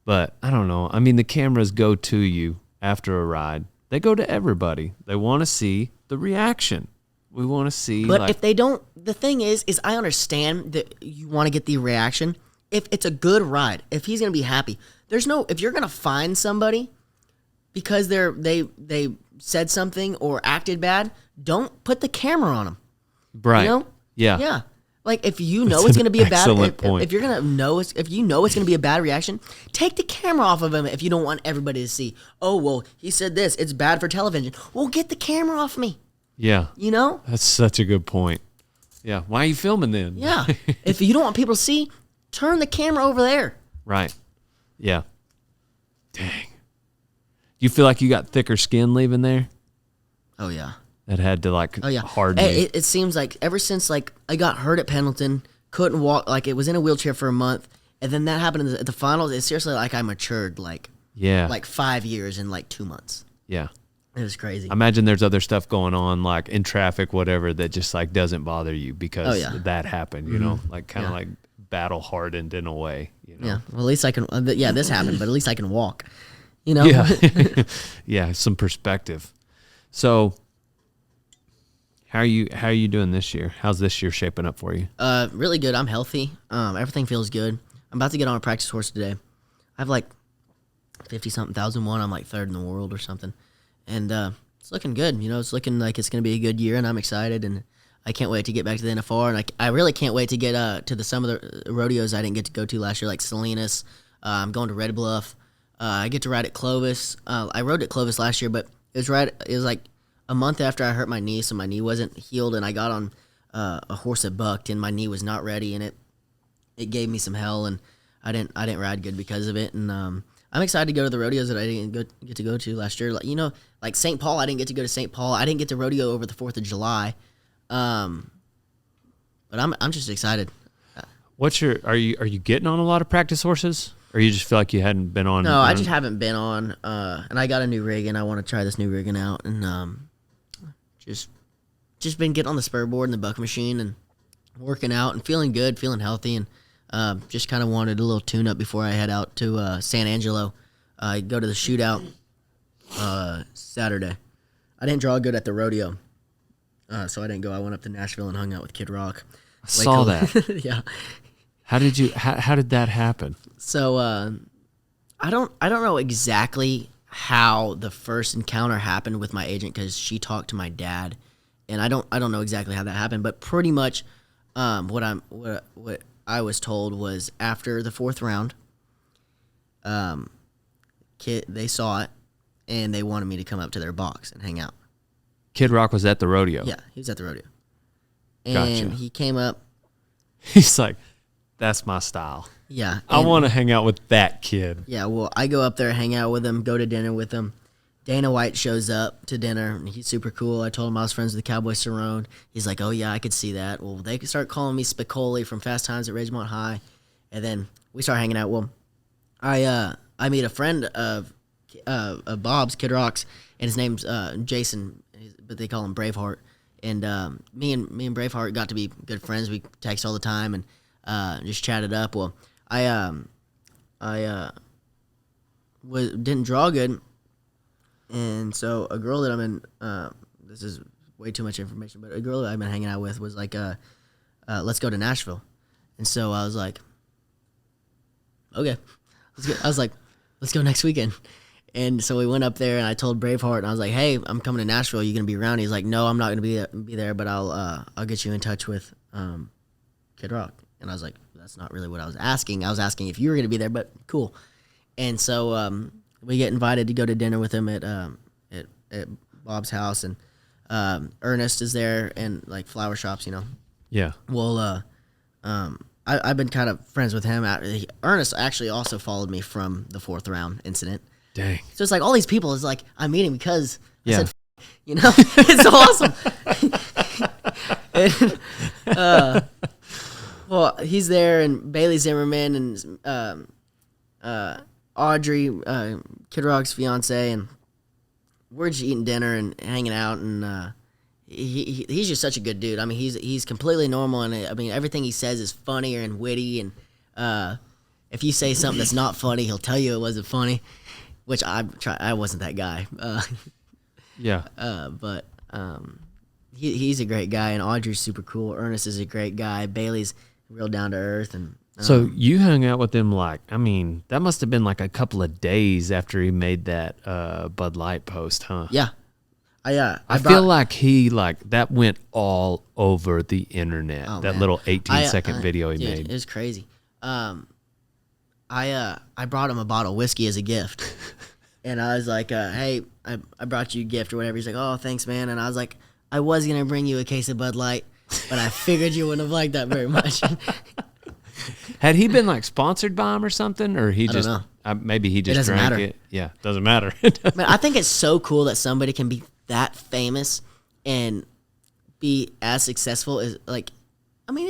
But I don't know. I mean, the cameras go to you after a ride. They go to everybody. They want to see the reaction. We want to see. But if they don't, the thing is I understand that you want to get the reaction. If it's a good ride, if he's gonna be happy, if you're gonna find somebody because they said something or acted bad, don't put the camera on them. Right. You know? Yeah. Yeah. Like if you know it's going to be a bad, point. if you're going to know if you know it's going to be a bad reaction, take the camera off of him if you don't want everybody to see. Oh well, he said this. It's bad for television. Well, get the camera off me. Yeah. You know. That's such a good point. Yeah. Why are you filming then? Yeah. If you don't want people to see, turn the camera over there. Right. Yeah. Dang. You feel like you got thicker skin leaving there? Oh yeah. That had to harden you. It seems like ever since like I got hurt at Pendleton, couldn't walk, like it was in a wheelchair for a month, and then that happened at the finals. It's seriously like I matured like 5 years in like 2 months. Yeah. It was crazy. I imagine there's other stuff going on like in traffic, whatever, that just like doesn't bother you because that happened, you know, like kind of like battle hardened in a way, you know. Yeah. Well, at least I can. This happened, but at least I can walk. You know. Yeah. Yeah. Some perspective. So. How are you doing this year? How's this year shaping up for you? Really good. I'm healthy. Everything feels good. I'm about to get on a practice horse today. I have like 50-something thousand won. I'm like 3rd in the world or something. And it's looking good. You know, it's looking like it's going to be a good year, and I'm excited. And I can't wait to get back to the NFR. And I really can't wait to get to some of the rodeos I didn't get to go to last year, like Salinas. I'm going to Red Bluff. I get to ride at Clovis. I rode at Clovis last year, but it was like a month after I hurt my knee, so my knee wasn't healed, and I got on a horse that bucked, and my knee was not ready, and it gave me some hell, and I didn't ride good because of it. And I'm excited to go to the rodeos that I didn't get to go to last year. Like, you know, like St. Paul, I didn't get to go to St. Paul. I didn't get to rodeo over the 4th of July. But I'm just excited. Are you getting on a lot of practice horses? Or you just feel like you hadn't been on? No, I just haven't been on. And I got a new rig, and I want to try this new rigging out, and just been getting on the spur board and the buck machine and working out and feeling good, feeling healthy, and just kind of wanted a little tune up before I head out to San Angelo. I go to the shootout Saturday. I didn't draw good at the rodeo, so I didn't go. I went up to Nashville and hung out with Kid Rock. I saw that. Yeah. How did that happen? So I don't know exactly how the first encounter happened with my agent, because she talked to my dad, and I don't know exactly how that happened, but pretty much what I was told was after the 4th round, they saw it and they wanted me to come up to their box and hang out. Kid Rock was at the rodeo. Yeah, he was at the rodeo, and he came up. He's like, that's my style. Yeah. I want to hang out with that kid. Yeah, well, I go up there, hang out with him, go to dinner with him. Dana White shows up to dinner, and he's super cool. I told him I was friends with the Cowboy Cerrone. He's like, oh, yeah, I could see that. Well, they could start calling me Spicoli from Fast Times at Ridgemont High. And then we start hanging out. Well, I meet a friend of Bob's, Kid Rock's, and his name's Jason, but they call him Braveheart. And me and Braveheart got to be good friends. We text all the time and just chatted up. Well, didn't draw good, and so a girl that I'm in. This is way too much information, but a girl that I've been hanging out with was like, let's go to Nashville, and so I was like, okay, I was like, let's go next weekend. And so we went up there, and I told Braveheart, and I was like, "Hey, I'm coming to Nashville. Are you gonna be around?" He's like, "No, I'm not gonna be there, but I'll get you in touch with Kid Rock." And I was like, "That's not really what I was asking. I was asking if you were gonna be there, but cool." And so we get invited to go to dinner with him at Bob's house, and Ernest is there, and like flower shops, you know. Yeah. Well, I've been kind of friends with him. Ernest actually also followed me from the 4th round incident. Dang. So it's like all these people is like I'm meeting because I Yeah. said, you know, it's so awesome. And, well, he's there, and Bailey Zimmerman and Audrey, Kid Rock's fiance, and we're just eating dinner and hanging out, and he's just such a good dude. I mean, he's completely normal, and I mean everything he says is funny and witty, and if you say something that's not funny, he'll tell you it wasn't funny. Which I wasn't that guy. Yeah. But he's a great guy, and Audrey's super cool. Ernest is a great guy. Bailey's real down to earth, and So you hung out with him that must have been like a couple of days after he made that Bud Light post, huh? yeah, I feel like that went all over the internet. Oh, that man. little 18-second video he dude, made. It was crazy. I brought him a bottle of whiskey as a gift, and I was like, "Hey, I brought you a gift or whatever." He's like, "Oh, thanks, man." And I was like, "I was gonna bring you a case of Bud Light, but I figured you wouldn't have liked that very much." Had he been like sponsored by him or something, or he just maybe he just doesn't drank matter. it? Yeah, doesn't matter. Man, I think it's so cool that somebody can be that famous and be as successful as like. I mean,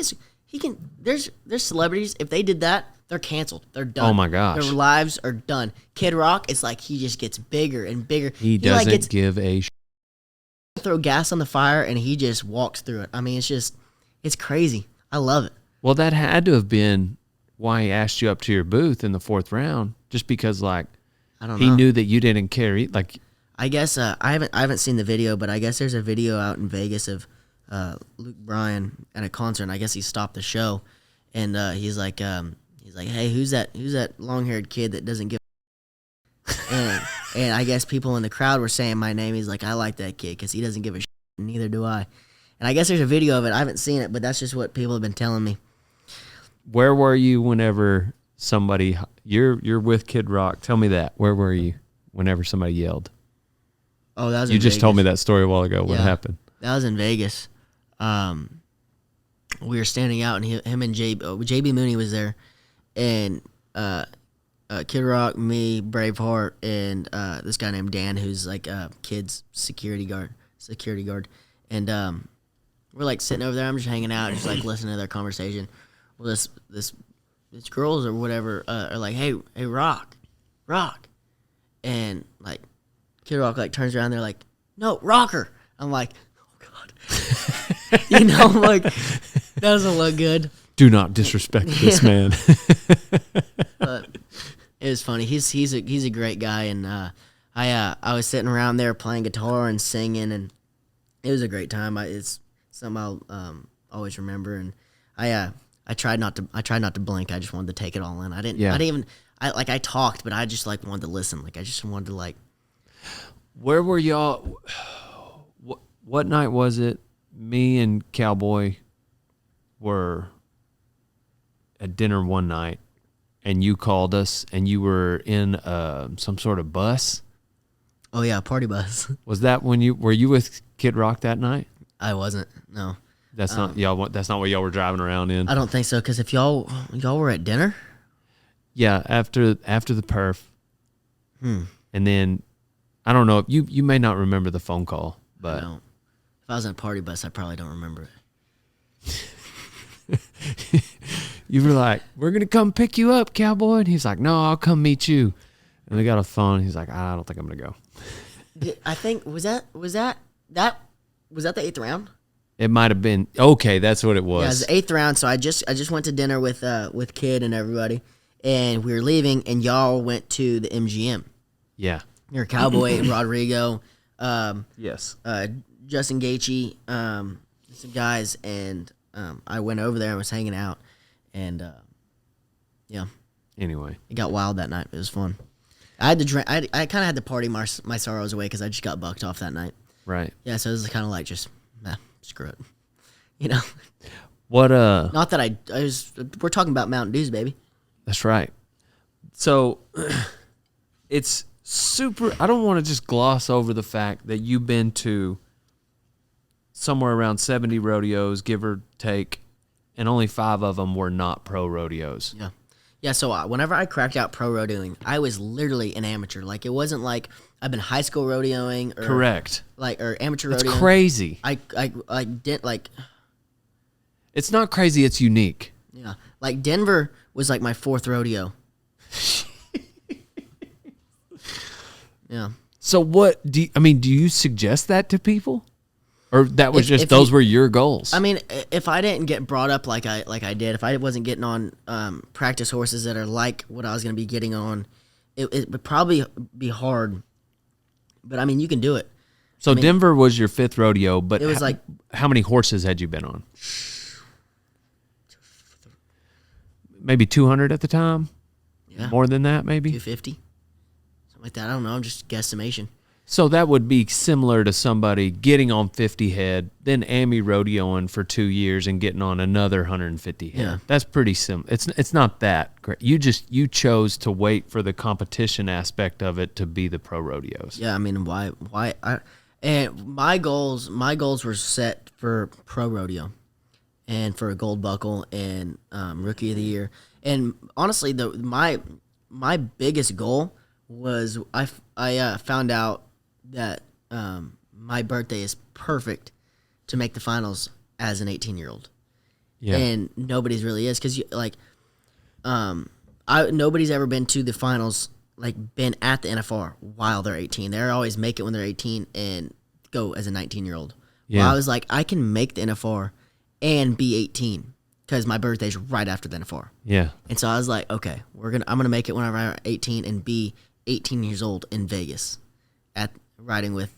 there's celebrities, if they did that, they're canceled. They're done. Oh my gosh. Their lives are done. Kid Rock, it's like he just gets bigger and bigger. He doesn't give a throw gas on the fire, and he just walks through it. I mean, it's crazy. I love it. Well, that had to have been why he asked you up to your booth in the 4th round, just because like I don't he know. knew that you didn't care. Like, I guess I haven't seen the video, but I guess there's a video out in Vegas of Luke Bryan at a concert, and I guess he stopped the show, and he's like, "Hey, who's that long-haired kid that doesn't give?" and I guess people in the crowd were saying my name. He's like, "I like that kid because he doesn't give a shit, and neither do I." And I guess there's a video of it. I haven't seen it, but that's just what people have been telling me. where were you whenever you're with Kid Rock? Tell me that. Where were you whenever somebody yelled? Oh, that was You in just Vegas. told me that story a while ago. What Yeah. happened? That was in Vegas. We were standing out, and him and JB Mooney was there, and Kid Rock, me, Braveheart, and this guy named Dan, who's like kid's security guard, and we're like sitting over there. I'm just hanging out, just like listening to their conversation. Well, this girls or whatever are like, hey, Rock, and like Kid Rock like turns around, they're like, no, Rocker. I'm like, oh God, you know, I'm like, that doesn't look good. Do not disrespect this man. But it was funny. He's a great guy, and I was sitting around there playing guitar and singing, and it was a great time. It's something I'll always remember, and I tried not to blink. I just wanted to take it all in. I talked, but I just like wanted to listen. Like I just wanted to like. Where were y'all? What night was it? Me and Cowboy were at dinner one night, and you called us, and you were in some sort of bus. Oh yeah, party bus. Was that when were you with Kid Rock that night? I wasn't. No. That's not y'all. That's not what y'all were driving around in. I don't think so. Because if y'all were at dinner. Yeah, after the perf, and then I don't know. You may not remember the phone call, but No. If I was in a party bus, I probably don't remember it. you were like, "We're gonna come pick you up, Cowboy," and he's like, "No, I'll come meet you." And we got a phone. He's like, "I don't think I'm gonna go." I think was that the 8th round? It might have been okay. That's what it was. Yeah, it was the 8th round. So I just went to dinner with Kid and everybody, and we were leaving, and y'all went to the MGM. Yeah. You're Cowboy, Rodrigo, Yes. Justin Gaethje, some guys, and I went over there and was hanging out, and yeah. Anyway, It got wild that night. It was fun. I had to drink. I kind of had to party my sorrows away because I just got bucked off that night. right. Yeah, so it was kind of like just, screw it. You know? What, Not that we're talking about Mountain Dews, baby. that's right. So it's super, I don't want to just gloss over the fact that you've been to somewhere around 70 rodeos, give or take, and only 5 of them were not pro rodeos. Yeah. Yeah, so whenever I cracked out pro rodeoing, I was literally an amateur. Like, it wasn't like I've been high school rodeoing or Correct. or amateur It's rodeoing. crazy. I didn't like. It's not crazy, it's unique. Yeah, like Denver was like my 4th rodeo. Yeah. So what do you suggest that to people? Or that was If those were your goals? I mean, if I didn't get brought up like I did, if I wasn't getting on practice horses that are like what I was going to be getting on, it would probably be hard. But I mean, you can do it. So Denver was your 5th rodeo, but It was like, how many horses had you been on? Maybe 200 at the time? yeah, More than that, maybe? 250, something like that. I don't know. I'm just guesstimation. So that would be similar to somebody getting on 50 head, then AMI rodeoing for 2 years and getting on another 150 head. Yeah. That's pretty simple. It's not that great. You chose to wait for the competition aspect of it to be the pro rodeos. Yeah, I mean, why? And my goals were set for pro rodeo, and for a gold buckle and rookie of the year. And honestly, my biggest goal was I found out that my birthday is perfect to make the finals as an 18-year-old. Yeah. And nobody's really is because nobody's ever been to the finals, like been at the NFR while they're 18. They always make it when they're 18 and go as a 19-year-old. Yeah. Well, I was like, I can make the NFR and be 18 because my birthday's right after the NFR. Yeah. And so I was like, okay, I'm gonna make it whenever I'm 18 and be 18 years old in Vegas, at riding with,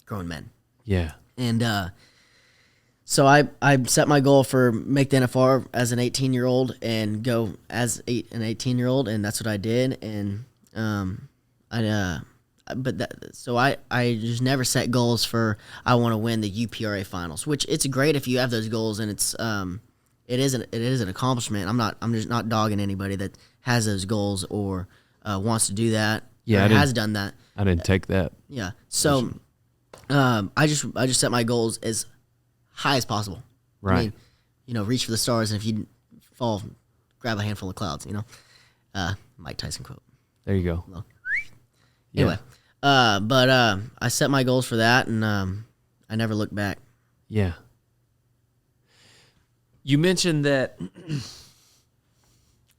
grown men. Yeah. And so I set my goal for make the NFR as an 18-year-old and go as an 18-year-old, and that's what I did. And I just never set goals for I want to win the UPRA finals, which it's great if you have those goals, and it is an accomplishment. I'm just not dogging anybody that has those goals or wants to do that. Yeah, or has done that. I didn't take that. Yeah. So I just set my goals as high as possible. Right. I mean, reach for the stars, and if you fall, grab a handful of clouds. Mike Tyson quote. There you go. Well, Yeah. anyway, but I set my goals for that, and I never looked back. Yeah. You mentioned that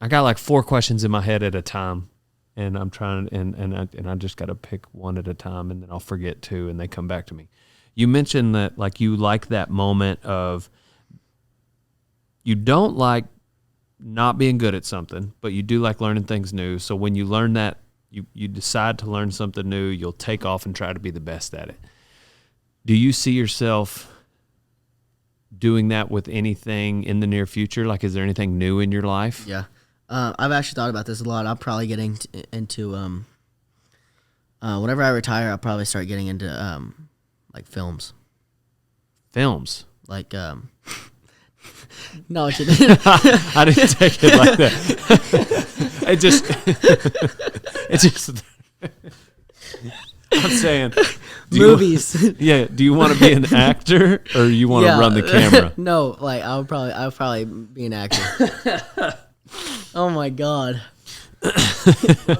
I got like 4 questions in my head at a time, and I'm trying, and I just got to pick one at a time, and then I'll forget 2, and they come back to me. You mentioned that like you like that moment of you don't like not being good at something, but you do like learning things new. So when you learn that, you decide to learn something new, you'll take off and try to be the best at it. Do you see yourself doing that with anything in the near future? Like, is there anything new in your life? Yeah. I've actually thought about this a lot. I'm probably getting into whenever I retire, I'll probably start getting into like films. Films? Like no, I didn't take it like that. It just I'm saying movies. Yeah. Do you want to be an actor or you want to run the camera? No, like I'll probably be an actor. Oh my God. The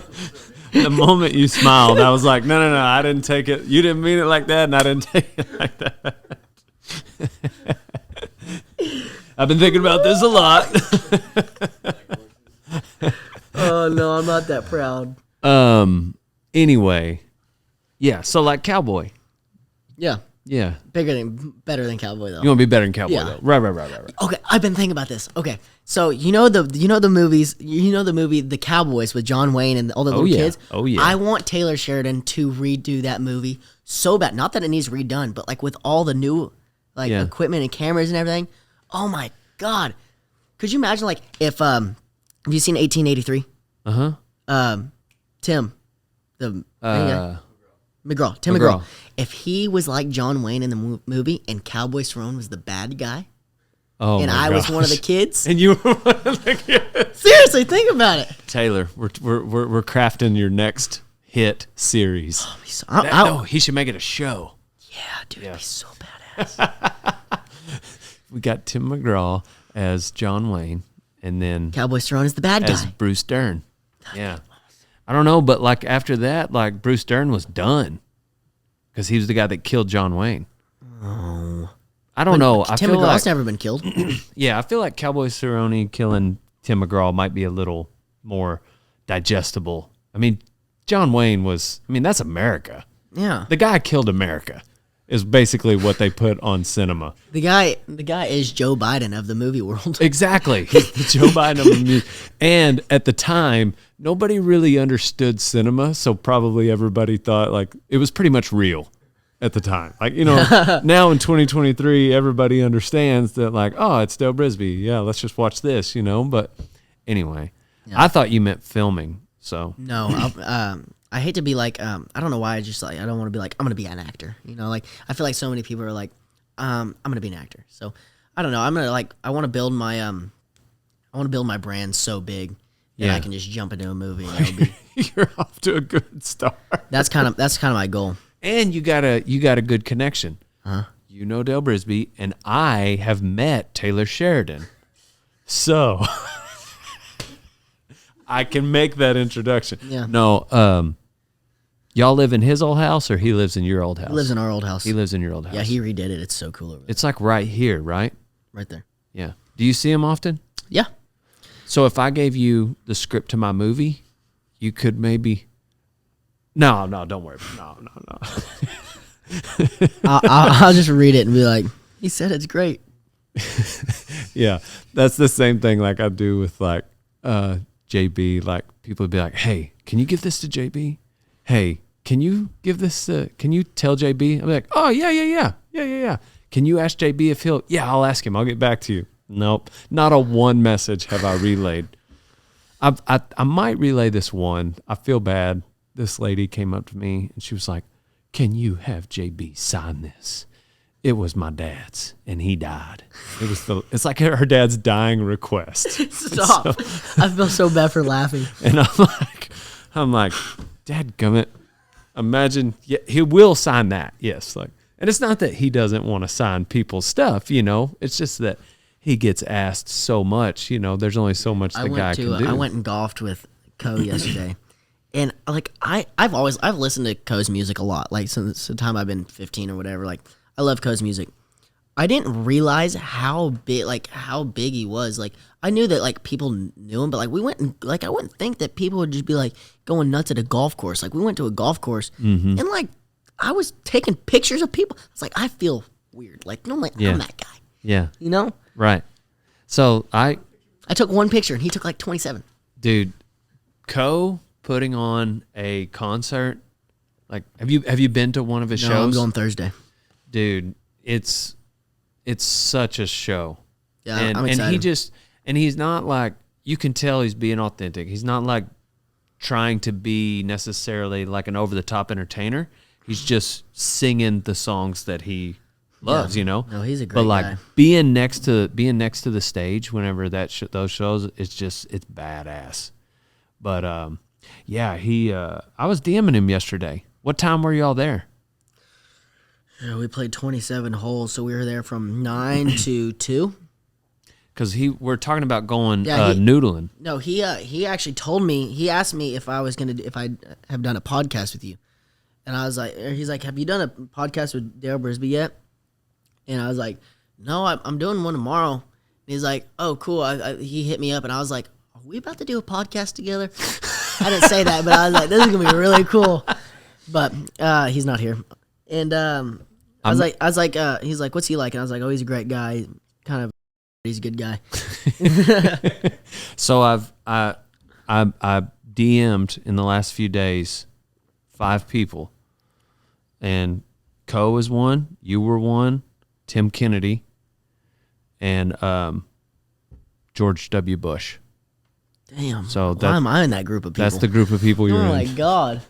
moment you smiled, I was like, no, I didn't take it. You didn't mean it like that, and I didn't take it like that. I've been thinking about this a lot. Oh no, I'm not that proud. Anyway, yeah. So like cowboy. Yeah. Better than Cowboy though. You want to be better than Cowboy Yeah. though. Right. Okay, I've been thinking about this. Okay, so you know the movie The Cowboys with John Wayne and all the little kids. Oh yeah. I want Taylor Sheridan to redo that movie so bad. Not that it needs redone, but like with all the new equipment and cameras and everything. Oh my God, could you imagine like if have you seen 1883? Tim, the McGraw, Tim McGraw. If he was like John Wayne in the movie and Cowboy Cerrone was the bad guy, and I was one of the kids, and you were one of the kids. Seriously, think about it. Taylor, we're crafting your next hit series. He should make it a show. Yeah, dude, it'd be so badass. We got Tim McGraw as John Wayne, and then Cowboy Cerrone is the bad guy. As Bruce Dern. Yeah. I don't know, but like after that, like Bruce Dern was done because he was the guy that killed John Wayne. Oh. I don't know. Tim McGraw's never been killed. Yeah, I feel like Cowboy Cerrone killing Tim McGraw might be a little more digestible. I mean, John Wayne that's America. Yeah. The guy killed America is basically what they put on cinema. The guy is Joe Biden of the movie world. Exactly. He's the Joe Biden of the movie. And at the time, nobody really understood cinema, so probably everybody thought like it was pretty much real at the time. Like, now in 2023, everybody understands that like, oh, it's Dale Brisby. Yeah, let's just watch this, But anyway, yeah. I thought you meant filming. So no, I hate to be like, I don't know why I just like, I don't want to be like, I'm going to be an actor. Like I feel like so many people are like, I'm going to be an actor. So I don't know. I'm going to like, I want to build my brand so big that I can just jump into a movie. And You're off to a good start. That's kind of my goal. And you got a good connection. Huh? You know Dale Brisby, and I have met Taylor Sheridan. So I can make that introduction. Yeah. No, y'all live in his old house, or he lives in your old house? He lives in our old house. He lives in your old house. Yeah, he redid it. It's so cool over there. It's like right here, right? Right there. Yeah. Do you see him often? Yeah. So if I gave you the script to my movie, you could maybe... No, don't worry. No. I'll just read it and be like, he said it's great. Yeah, that's the same thing like I do with like JB. Like people would be like, hey, can you give this to JB? Hey, can you give this can you tell JB? I'm like, oh, yeah. Can you ask JB if he'll... Yeah, I'll ask him. I'll get back to you. Nope. Not a one message have I relayed. I might relay this one. I feel bad. This lady came up to me and she was like, can you have JB sign this? It was my dad's and he died. It's like her dad's dying request. Stop. I feel so bad for laughing. And I'm like, dadgummit. Imagine, yeah, he will sign that. Yes. And it's not that he doesn't want to sign people's stuff, it's just that he gets asked so much, there's only so much the guy can do. I went and golfed with Co yesterday. And like I've listened to Co's music a lot, like since the time I've been 15 or whatever. Like I love Co's music. I didn't realize how big he was. Like I knew that like people knew him, but like we went and like I wouldn't think that people would just be like going nuts at a golf course. Like we went to a golf course and like I was taking pictures of people. It's like I feel weird. Like no, I'm that guy. Yeah. Right. So I took one picture and he took like 27. Dude, Co putting on a concert, like have you been to one of his shows? I'm going Thursday. Dude, it's such a show. Yeah, I'm excited. And he's not like, you can tell he's being authentic. He's not like trying to be necessarily like an over the top entertainer. He's just singing the songs that he loves, No, he's a great guy. But like guy. being next to the stage whenever those shows, it's badass. But yeah, I was DMing him yesterday. What time were y'all there? Yeah, we played 27 holes, so we were there from 9 to 2. Because we're talking about going noodling. No, he actually told me. He asked me if I have done a podcast with you, and I was like, he's like, have you done a podcast with Dale Brisby yet? And I was like, no, I'm doing one tomorrow. And he's like, oh, cool. He hit me up, and I was like, are we about to do a podcast together? I didn't say that, but I was like, this is gonna be really cool. But he's not here, and He's like, what's he like? And I was like, oh, he's a great guy. Kind of, he's a good guy. So I DM'd in the last few days 5 people, and Co was one, you were one, Tim Kennedy, and George W. Bush. Damn. So why am I in that group of people? That's the group of people you're in. Oh my God.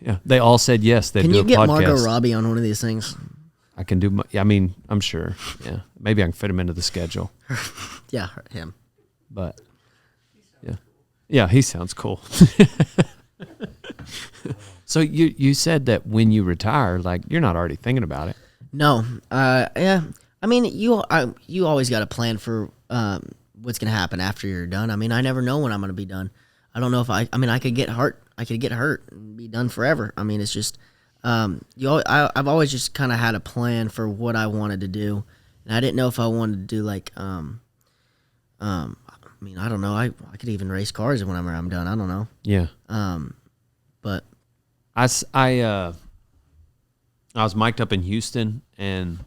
Yeah, they all said yes. They'd Can do you a get podcast. Margot Robbie on one of these things? I can do. I mean, I'm sure. Yeah, maybe I can fit him into the schedule. Yeah, him. But yeah, he sounds cool. So you said that when you retire, like you're not already thinking about it. No. Yeah. I mean, you always got to plan for what's gonna happen after you're done. I mean, I never know when I'm gonna be done. I don't know if I mean, I could get hurt. I could get hurt and be done forever. I mean, it's just I've always just kind of had a plan for what I wanted to do, and I didn't know if I wanted to do like I mean, I don't know. I could even race cars whenever I'm done. I don't know. Yeah. But I was mic'd up in Houston, and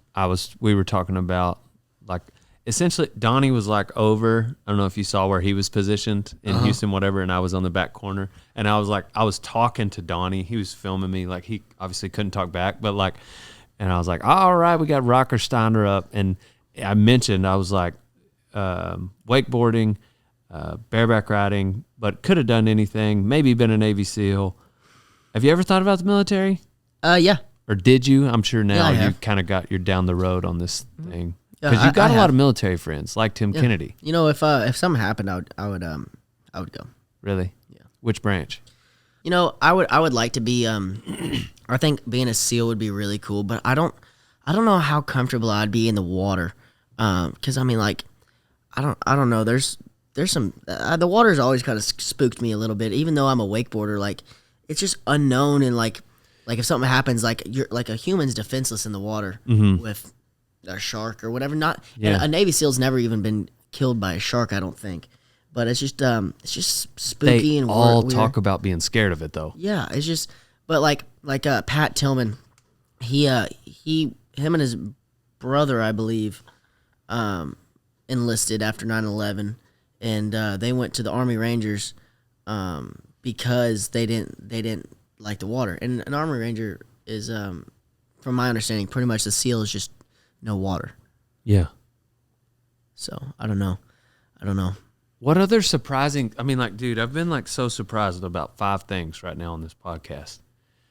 we were talking about like essentially Donnie was like over. I don't know if you saw where he was positioned in Houston, whatever, and I was on the back corner, and I was talking to Donnie. He was filming me, like he obviously couldn't talk back, but like, and I was like, all right, we got Rocker Steiner up, and I mentioned I was like wakeboarding, bareback riding, but could have done anything. Maybe been a Navy SEAL. Have you ever thought about the military? Yeah. Or did you? I'm sure now Yeah, you kind of you're down the road on this thing. Yeah, Because you got I a lot have. of military friends, like Tim Kennedy. You know, if something happened, I would go. Really? Yeah. Which branch? You know, I would like to be I think being a SEAL would be really cool, but I don't know how comfortable I'd be in the water. Cuz I mean, like I don't know, there's some the water's always kind of spooked me a little bit, even though I'm a wakeboarder. Like it's just unknown, and like if something happens, like you're like a human's defenseless in the water with a shark or whatever. Not and a Navy SEAL's never even been killed by a shark, I don't think. But it's just spooky, They and all weird. talk about being scared of it, though. Yeah, it's just, but like Pat Tillman, him and his brother, I believe, enlisted after 9/11, and they went to the Army Rangers because they didn't like the water. And an Army Ranger is, from my understanding, pretty much the SEAL is just no water. Yeah. So I don't know. What other surprising? I mean, like, dude, I've been like so surprised about 5 things right now on this podcast.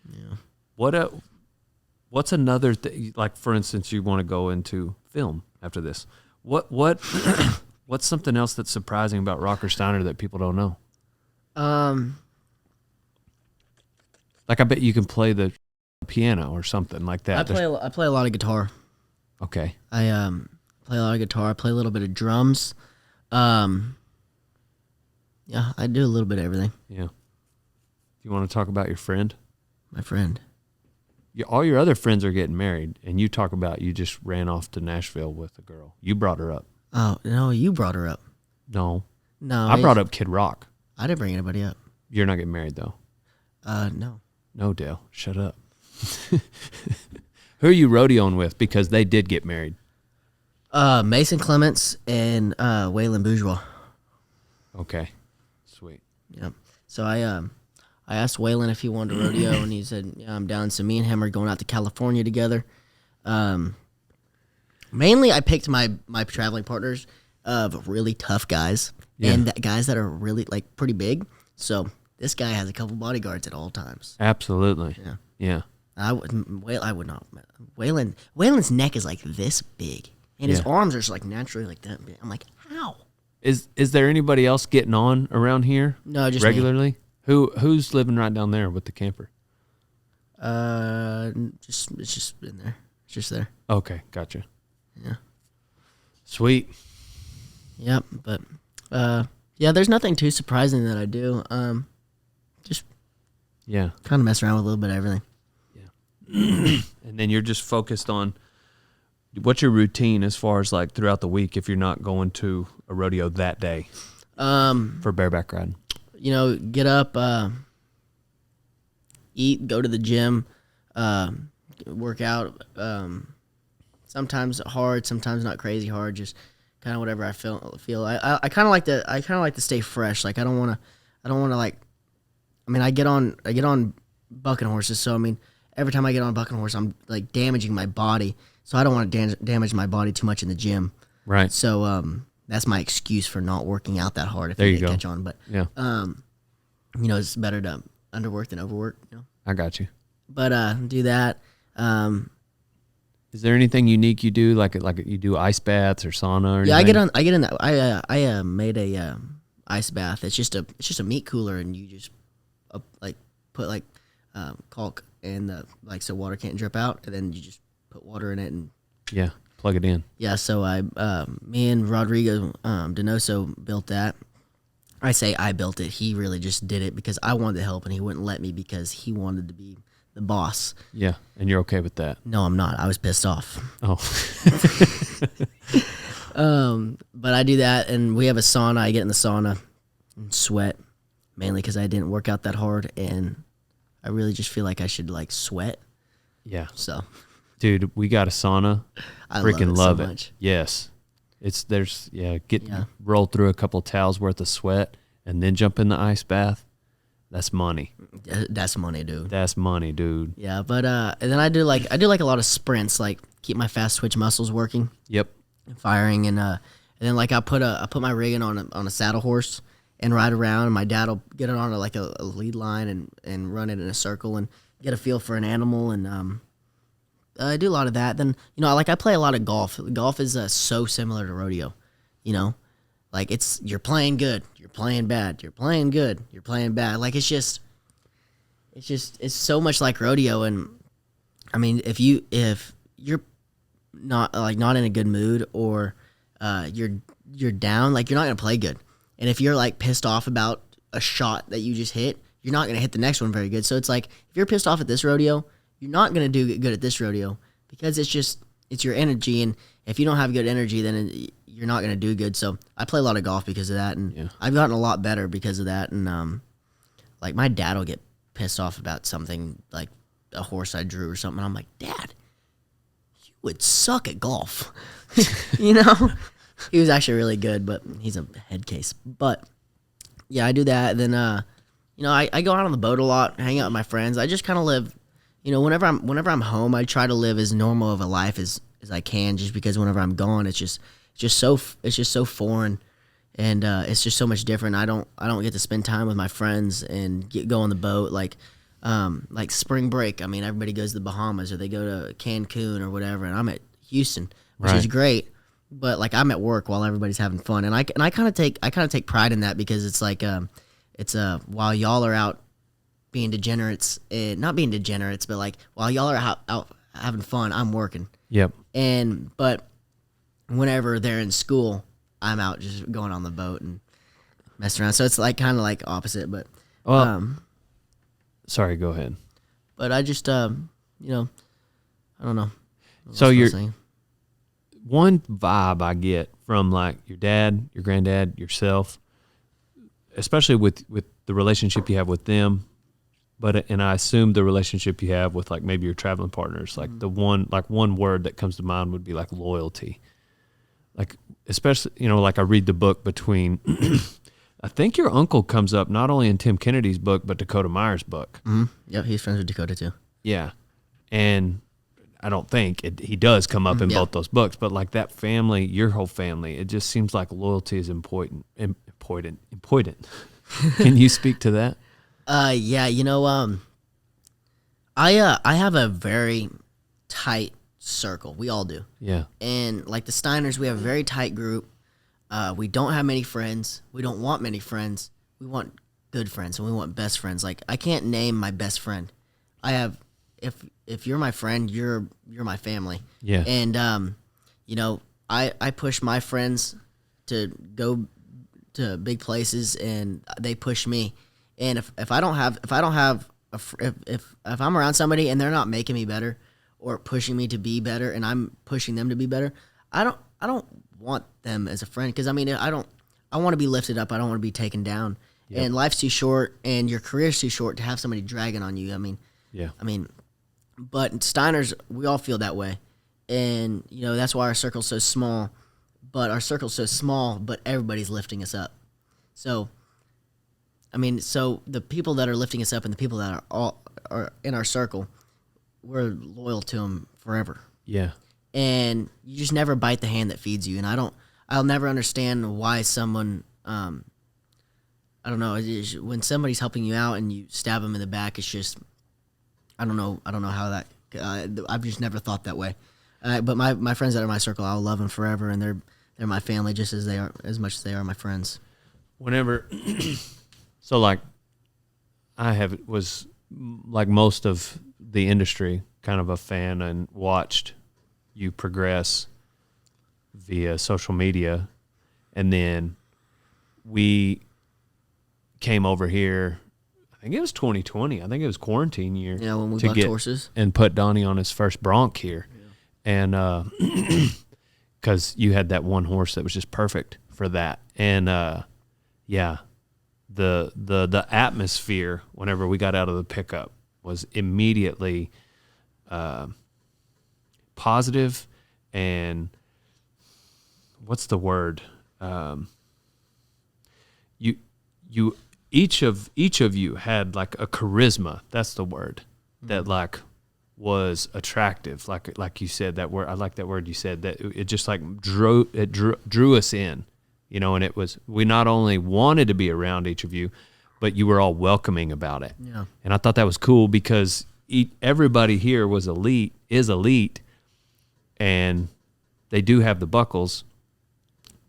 Yeah. What's another thing? Like, for instance, you want to go into film after this. What's something else that's surprising about Rocker Steiner that people don't know? Like, I bet you can play the piano or something like that. I play a lot of guitar. Okay. I play a lot of guitar. I play a little bit of drums. Yeah, I do a little bit of everything. Yeah. Do you want to talk about your friend? My friend. All your other friends are getting married, and you talk about you just ran off to Nashville with a girl. You brought her up. Oh, no, you brought her up. No. No. I brought up Kid Rock. I didn't bring anybody up. You're not getting married, though. No. No, Dale. Shut up. Who are you rodeoing with? Because they did get married. Mason Clements and Waylon Bourgeois. Okay. Sweet. Yeah. So I asked Waylon if he wanted to rodeo, and he said, "Yeah, I'm down." So me and him are going out to California together. Mainly, I picked my traveling partners of really tough guys and guys that are really like pretty big. So this guy has a couple bodyguards at all times. Absolutely. Yeah. Yeah. I would not. Waylon's neck is like this big, and his arms are just like naturally like that big. I'm like, how? Is there anybody else getting on around here? No, just regularly. Me. Who's living right down there with the camper? It's just in there. It's just there. Okay, gotcha. Yeah. Sweet. Yep, but yeah, there's nothing too surprising that I do. Just kind of mess around with a little bit of everything. Yeah. And then you're just focused on what's your routine as far as like throughout the week if you're not going to a rodeo that day for bareback riding? You know, get up, eat, go to the gym, work out, sometimes hard, sometimes not crazy hard, just kind of whatever I feel. I kind of like to stay fresh. Like I don't want to like, I mean, I get on bucking horses. So I mean, every time I get on a bucking horse, I'm like damaging my body. So I don't want to damage my body too much in the gym. Right. So that's my excuse for not working out that hard if there I you go. catch on. But yeah, it's better to underwork than overwork. I got you. But do that. Is there anything unique you do, like you do ice baths or sauna or anything? Yeah, I get in that. I made a ice bath. It's just a meat cooler, and you just like put like caulk and so water can't drip out, and then you just put water in it and plug it in. Yeah, so me and Rodrigo Donoso built that. I say I built it. He really just did it because I wanted to help, and he wouldn't let me because he wanted to be the boss. Yeah, and you're okay with that? No, I'm not. I was pissed off. Oh. But I do that, and we have a sauna. I get in the sauna and sweat, mainly because I didn't work out that hard, and I really just feel like I should like sweat. Yeah. So, dude, we got a sauna. I freaking love it. So much. Yes. Roll through a couple towels worth of sweat and then jump in the ice bath. That's money. That's money, dude. That's money, dude. Yeah, but and then I do like a lot of sprints, like keep my fast twitch muscles working. Yep. And firing, and then like I put my rig in on a saddle horse and ride around, and my dad will get it on like a lead line and run it in a circle and get a feel for an animal, and I do a lot of that. Then I play a lot of golf. Golf is so similar to rodeo, like you're playing good, you're playing bad, you're playing good, you're playing bad. Like it's so much like rodeo. And I mean, if you're not in a good mood, or you're down, like you're not gonna play good. And if you're like pissed off about a shot that you just hit, you're not gonna hit the next one very good. So it's like if you're pissed off at this rodeo, you're not gonna do good at this rodeo because it's your energy. And if you don't have good energy, then you're not gonna do good. So I play a lot of golf because of that, and I've gotten a lot better because of that. And like my dad will get pissed off about something, like a horse I drew or something. And I'm like, Dad, you would suck at golf. He was actually really good, but he's a head case. But yeah, I do that. Then I go out on the boat a lot, hang out with my friends. I just kind of live, whenever I'm home, I try to live as normal of a life as I can, just because whenever I'm gone, it's just so foreign, and it's just so much different. I don't get to spend time with my friends and go on the boat like spring break. I mean, everybody goes to the Bahamas or they go to Cancun or whatever, and I'm at Houston, which is great. But like I'm at work while everybody's having fun, and I kind of take pride in that, because it's like while y'all are out being degenerates, not being degenerates, but like while y'all are out having fun, I'm working. Yep. But whenever they're in school, I'm out just going on the boat and messing around. So it's like kind of like opposite, but sorry, go ahead. But I just I don't know. So one vibe I get from like your dad, your granddad, yourself, especially with the relationship you have with them, and I assume the relationship you have with like maybe your traveling partners, like one word that comes to mind would be like loyalty. Like especially, like I read the book between I think your uncle comes up not only in Tim Kennedy's book but Dakota Meyer's book. Mm-hmm. Yep, he's friends with Dakota too. Yeah. And I don't think he does come up in both those books, but like that family, your whole family, it just seems like loyalty is important. Can you speak to that? Yeah, I have a very tight circle. We all do. Yeah. And like the Steiners, we have a very tight group. We don't have many friends. We don't want many friends. We want good friends, and we want best friends. Like I can't name my best friend. I have if you're my friend, you're my family. Yeah. And I push my friends to go to big places, and they push me. And if I'm around somebody and they're not making me better or pushing me to be better, and I'm pushing them to be better, I don't want them as a friend, because I want to be lifted up. I don't want to be taken down. Yep. And life's too short, and your career's too short to have somebody dragging on you. But Steiners, we all feel that way. And, that's why our circle's so small. But our circle's so small, but everybody's lifting us up. So, so the people that are lifting us up and the people that are in our circle, we're loyal to them forever. Yeah. And you just never bite the hand that feeds you. And I'll never understand why someone, I don't know, when somebody's helping you out and you stab them in the back, it's just, I don't know how that, I've just never thought that way. But my friends that are in my circle, I'll love them forever, and they're my family just as much as they are my friends. Whenever, so like, was like most of the industry kind of a fan and watched you progress via social media, and then we came over here. I think it was 2020. I think it was quarantine year. Yeah, when we bought horses and put Donnie on his first bronc here, and because you had that one horse that was just perfect for that, and the atmosphere whenever we got out of the pickup was immediately positive, and what's the word? You each of you had like a charisma. That's the word that like was attractive. Like you said that word. I like that word you said, that it just like drew us in, and it was, we not only wanted to be around each of you, but you were all welcoming about it. Yeah. And I thought that was cool because everybody here is elite, and they do have the buckles,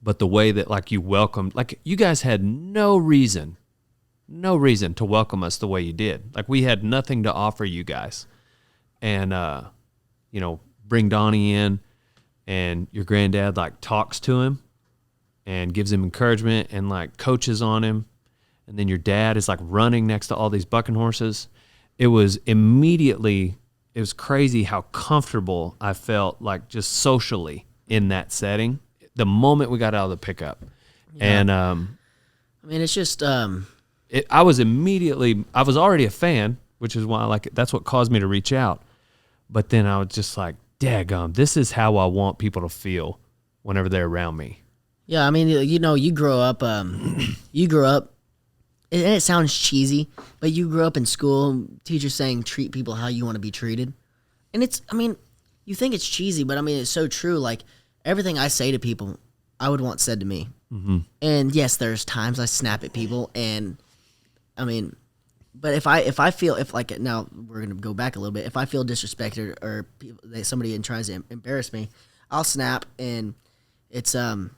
but the way that like you welcomed, like you guys had no reason to welcome us the way you did. Like we had nothing to offer you guys. And, bring Donnie in, and your granddad like talks to him and gives him encouragement and like coaches on him. And then your dad is like running next to all these bucking horses. It was crazy how comfortable I felt, like just socially in that setting the moment we got out of the pickup. Yeah. And, it's just, I was already a fan, which is why I like it. That's what caused me to reach out. But then I was just like, daggum, this is how I want people to feel whenever they're around me. Yeah, you grow up, and it sounds cheesy, but you grew up in school, teachers saying treat people how you want to be treated. And you think it's cheesy, but it's so true. Like everything I say to people, I would want said to me. Mm-hmm. And yes, there's times I snap at people, and but if I feel, now we're going to go back a little bit, if I feel disrespected or somebody tries to embarrass me, I'll snap, and it's a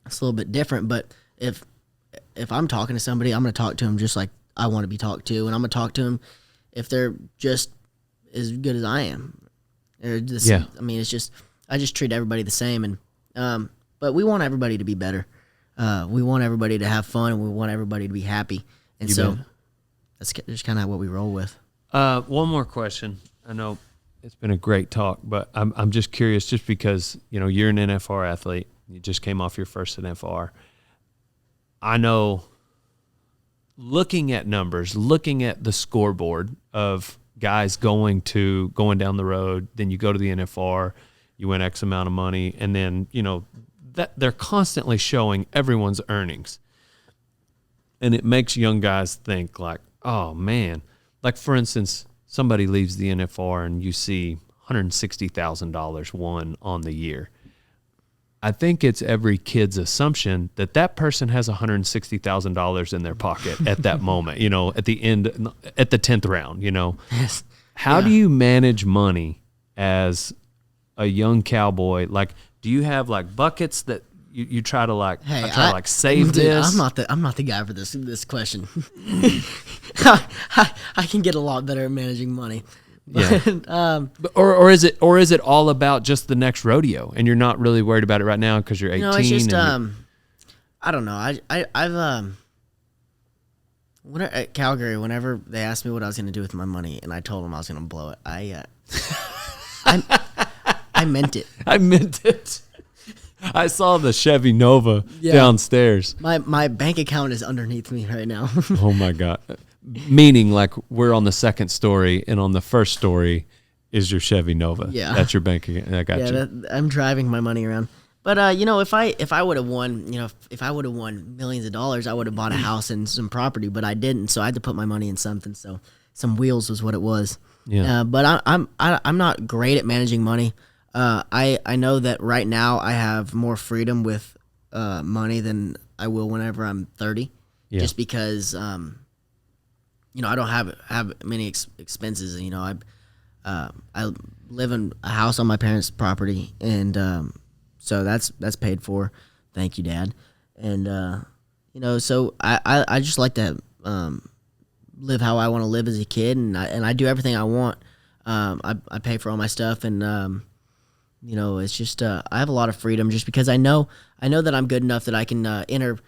little bit different. But if I'm talking to somebody, I'm going to talk to them just like I want to be talked to, and I'm going to talk to them if they're just as good as I am. It's just, I just treat everybody the same, and but we want everybody to be better. We want everybody to have fun, and we want everybody to be happy. And that's just kind of what we roll with. One more question. I know it's been a great talk, but I'm just curious, just because you're an NFR athlete, you just came off your first NFR. I know, looking at numbers, looking at the scoreboard of guys going down the road, then you go to the NFR, you win X amount of money, and then that they're constantly showing everyone's earnings. And it makes young guys think like, oh man, like for instance, somebody leaves the NFR and you see $160,000 won on the year. I think it's every kid's assumption that person has $160,000 in their pocket at that moment, at the end, at the 10th round, Yes. How do you manage money as a young cowboy? Like, do you have like buckets that you try to save this? I'm not the guy for this question. I can get a lot better at managing money. But, yeah. Or is it all about just the next rodeo, and you're not really worried about it right now because you're 18? No, it's just I don't know. I've at Calgary, whenever they asked me what I was going to do with my money, and I told them I was going to blow it, I meant it. I meant it. I saw the Chevy Nova downstairs. My bank account is underneath me right now. Oh my God. Meaning like we're on the second story, and on the first story is your Chevy Nova. Yeah. That's your bank account. I got you. I'm driving my money around. But you know, if I would have won, you know, if I would have won millions of dollars, I would have bought a house and some property. But I didn't, so I had to put my money in something. So some wheels was what it was. Yeah. But I'm not great at managing money. I know that right now I have more freedom with money than I will whenever I'm 30. Yeah. Just because you know, I don't have many expenses. You know, I live in a house on my parents' property, and so that's paid for. Thank you, Dad. And you know, so I just like to live how I want to live as a kid, and I do everything I want. I pay for all my stuff, and you know, it's just I have a lot of freedom just because I know that I'm good enough that I can enter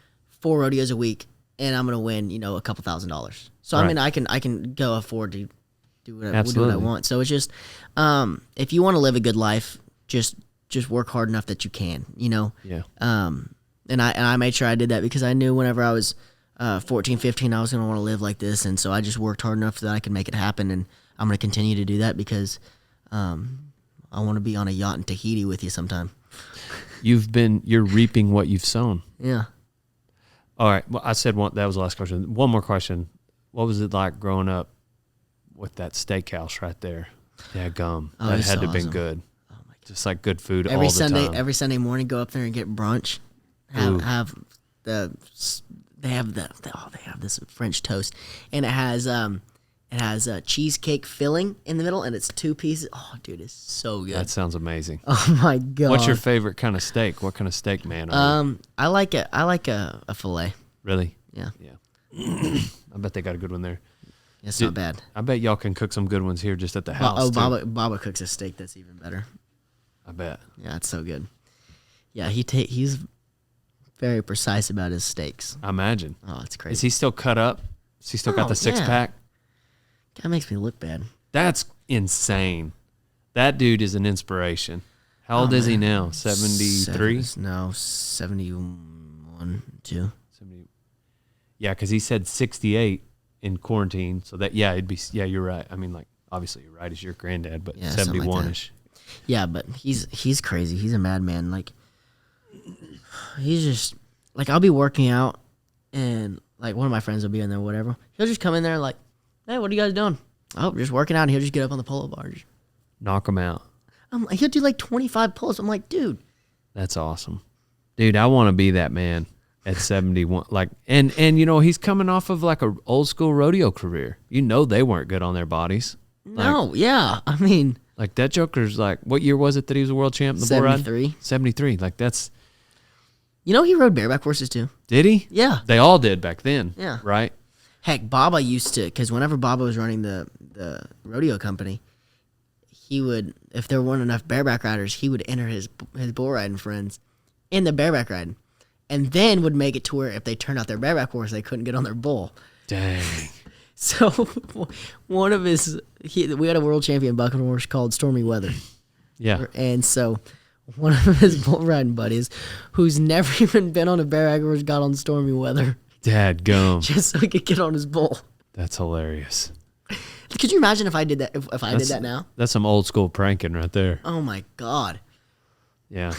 4 rodeos a week, and I'm gonna win, you know, a couple $1,000s. So Right. I mean, I can go afford to do what Absolutely. I want. So it's just if you want to live a good life, just work hard enough that you can, you know. Yeah. And I made sure I did that because I knew whenever I was 14, 15, I was gonna want to live like this, and so I just worked hard enough that I could make it happen, and I'm gonna continue to do that because I want to be on a yacht in Tahiti with you sometime. You're reaping what you've sown. Yeah. All right. Well, I said that was the last question. One more question. What was it like growing up with that steakhouse right there? Yeah, gum. Oh, that it's had to have been awesome. good. Oh my God. Just like good food all Every the time. Every Sunday morning, go up there and get brunch. Have they have this French toast, and it has a cheesecake filling in the middle, and it's 2 pieces. Oh, dude, it's so good. That sounds amazing. Oh my God. What's your favorite kind of steak? What kind of steak man are you? I like a fillet. Really? Yeah. Yeah. I bet they got a good one there. It's not bad. I bet y'all can cook some good ones here just at the house. Baba cooks a steak that's even better. I bet. Yeah, it's so good. Yeah, he's very precise about his steaks. I imagine. Oh, it's crazy. Is he still cut up? Has he still got the 6-pack? That makes me look bad. That's insane. That dude is an inspiration. How old is he now? 73? No, 71, 2. 70. Yeah, because he said 68 in quarantine. So that, yeah, you're right. I mean, like, obviously you're right as your granddad, but Yeah, something like 71-ish. Yeah, but he's crazy. He's a madman. Like, he's just, like, I'll be working out, and, like, one of my friends will be in there or whatever. He'll just come in there like, hey, what are you guys doing? Oh, just working out, and he'll just get up on the pull-up bar. Knock him out. I'm like, he'll do like 25 pull-ups. I'm like, dude. That's awesome. Dude, I want to be that man at 71. Like, and you know, he's coming off of like a old school rodeo career. You know they weren't good on their bodies. No, yeah. I mean, like that Joker's like, what year was it that he was a world champ in the bull ride? 73. 73. Like that's. You know he rode bareback horses too. Did he? Yeah. They all did back then. Yeah. Right? Heck, Baba used to, because whenever Baba was running the rodeo company, he would, if there weren't enough bareback riders, he would enter his bull riding friends in the bareback riding, and then would make it to where if they turned out their bareback horse, they couldn't get on their bull. Dang. So one of we had a world champion bucking horse called Stormy Weather. Yeah. And so one of his bull riding buddies, who's never even been on a bareback horse, got on Stormy Weather. Dad gum. Just so he could get on his bull. That's hilarious. Could you imagine if I did that? If I did that now? That's some old school pranking right there. Oh my God. Yeah.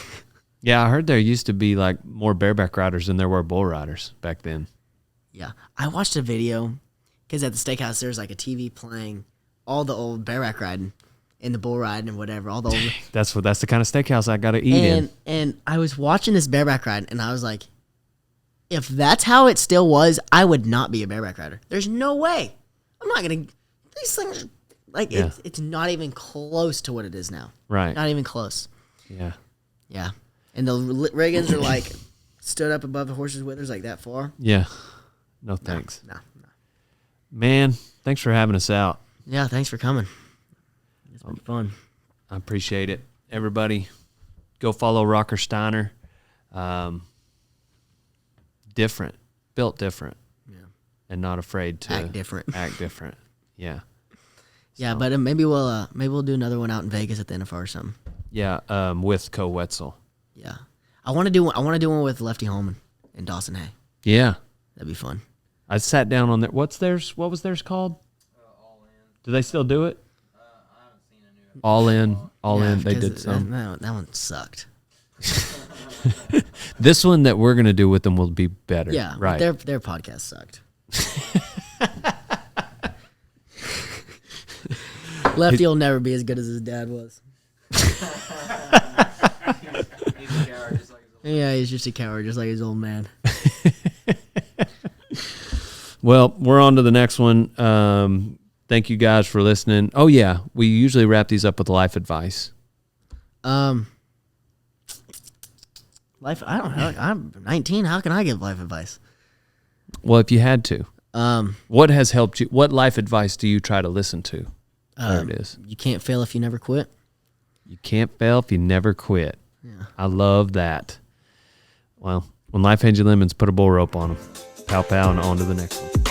Yeah, I heard there used to be like more bareback riders than there were bull riders back then. Yeah. I watched a video because at the steakhouse there's like a TV playing all the old bareback riding and the bull riding and whatever. All the old. That's the kind of steakhouse I got to eat in. And I was watching this bareback ride and I was like, if that's how it still was, I would not be a bareback rider. There's no way. I'm not going to. These things, like, Yeah. it's not even close to what it is now. Right. Not even close. Yeah. Yeah. And the Reagans are like stood up above the horses' withers like that far. Yeah. No thanks. No. Man, thanks for having us out. Yeah, thanks for coming. It's been fun. I appreciate it. Everybody, go follow Rocker Steiner. Different. Built different. Yeah. And not afraid to Act different. Act different. Yeah. Yeah, but maybe we'll do another one out in Vegas at the NFR or something. Yeah, with Co Wetzel. Yeah, I want to do one with Lefty Holman and Dawson Hay. Yeah. That'd be fun. I sat down on there. What was theirs called? All in. Do they still do it? I haven't seen a new All in. Yeah, They because did some. That one sucked. This one that we're gonna do with them will be better. Yeah, right. Their podcast sucked. Lefty will never be as good as his dad was. Yeah, he's just a coward, just like his old man. Well, we're on to the next one. Thank you guys for listening. Oh yeah, we usually wrap these up with life advice. Life. I don't know. I'm 19. How can I give life advice? Well, if you had to, what has helped you? What life advice do you try to listen to? There it is. You can't fail if you never quit. You can't fail if you never quit. Yeah. I love that. Well, when life hands you lemons, put a bull rope on them. Pow, pow, and on to the next one.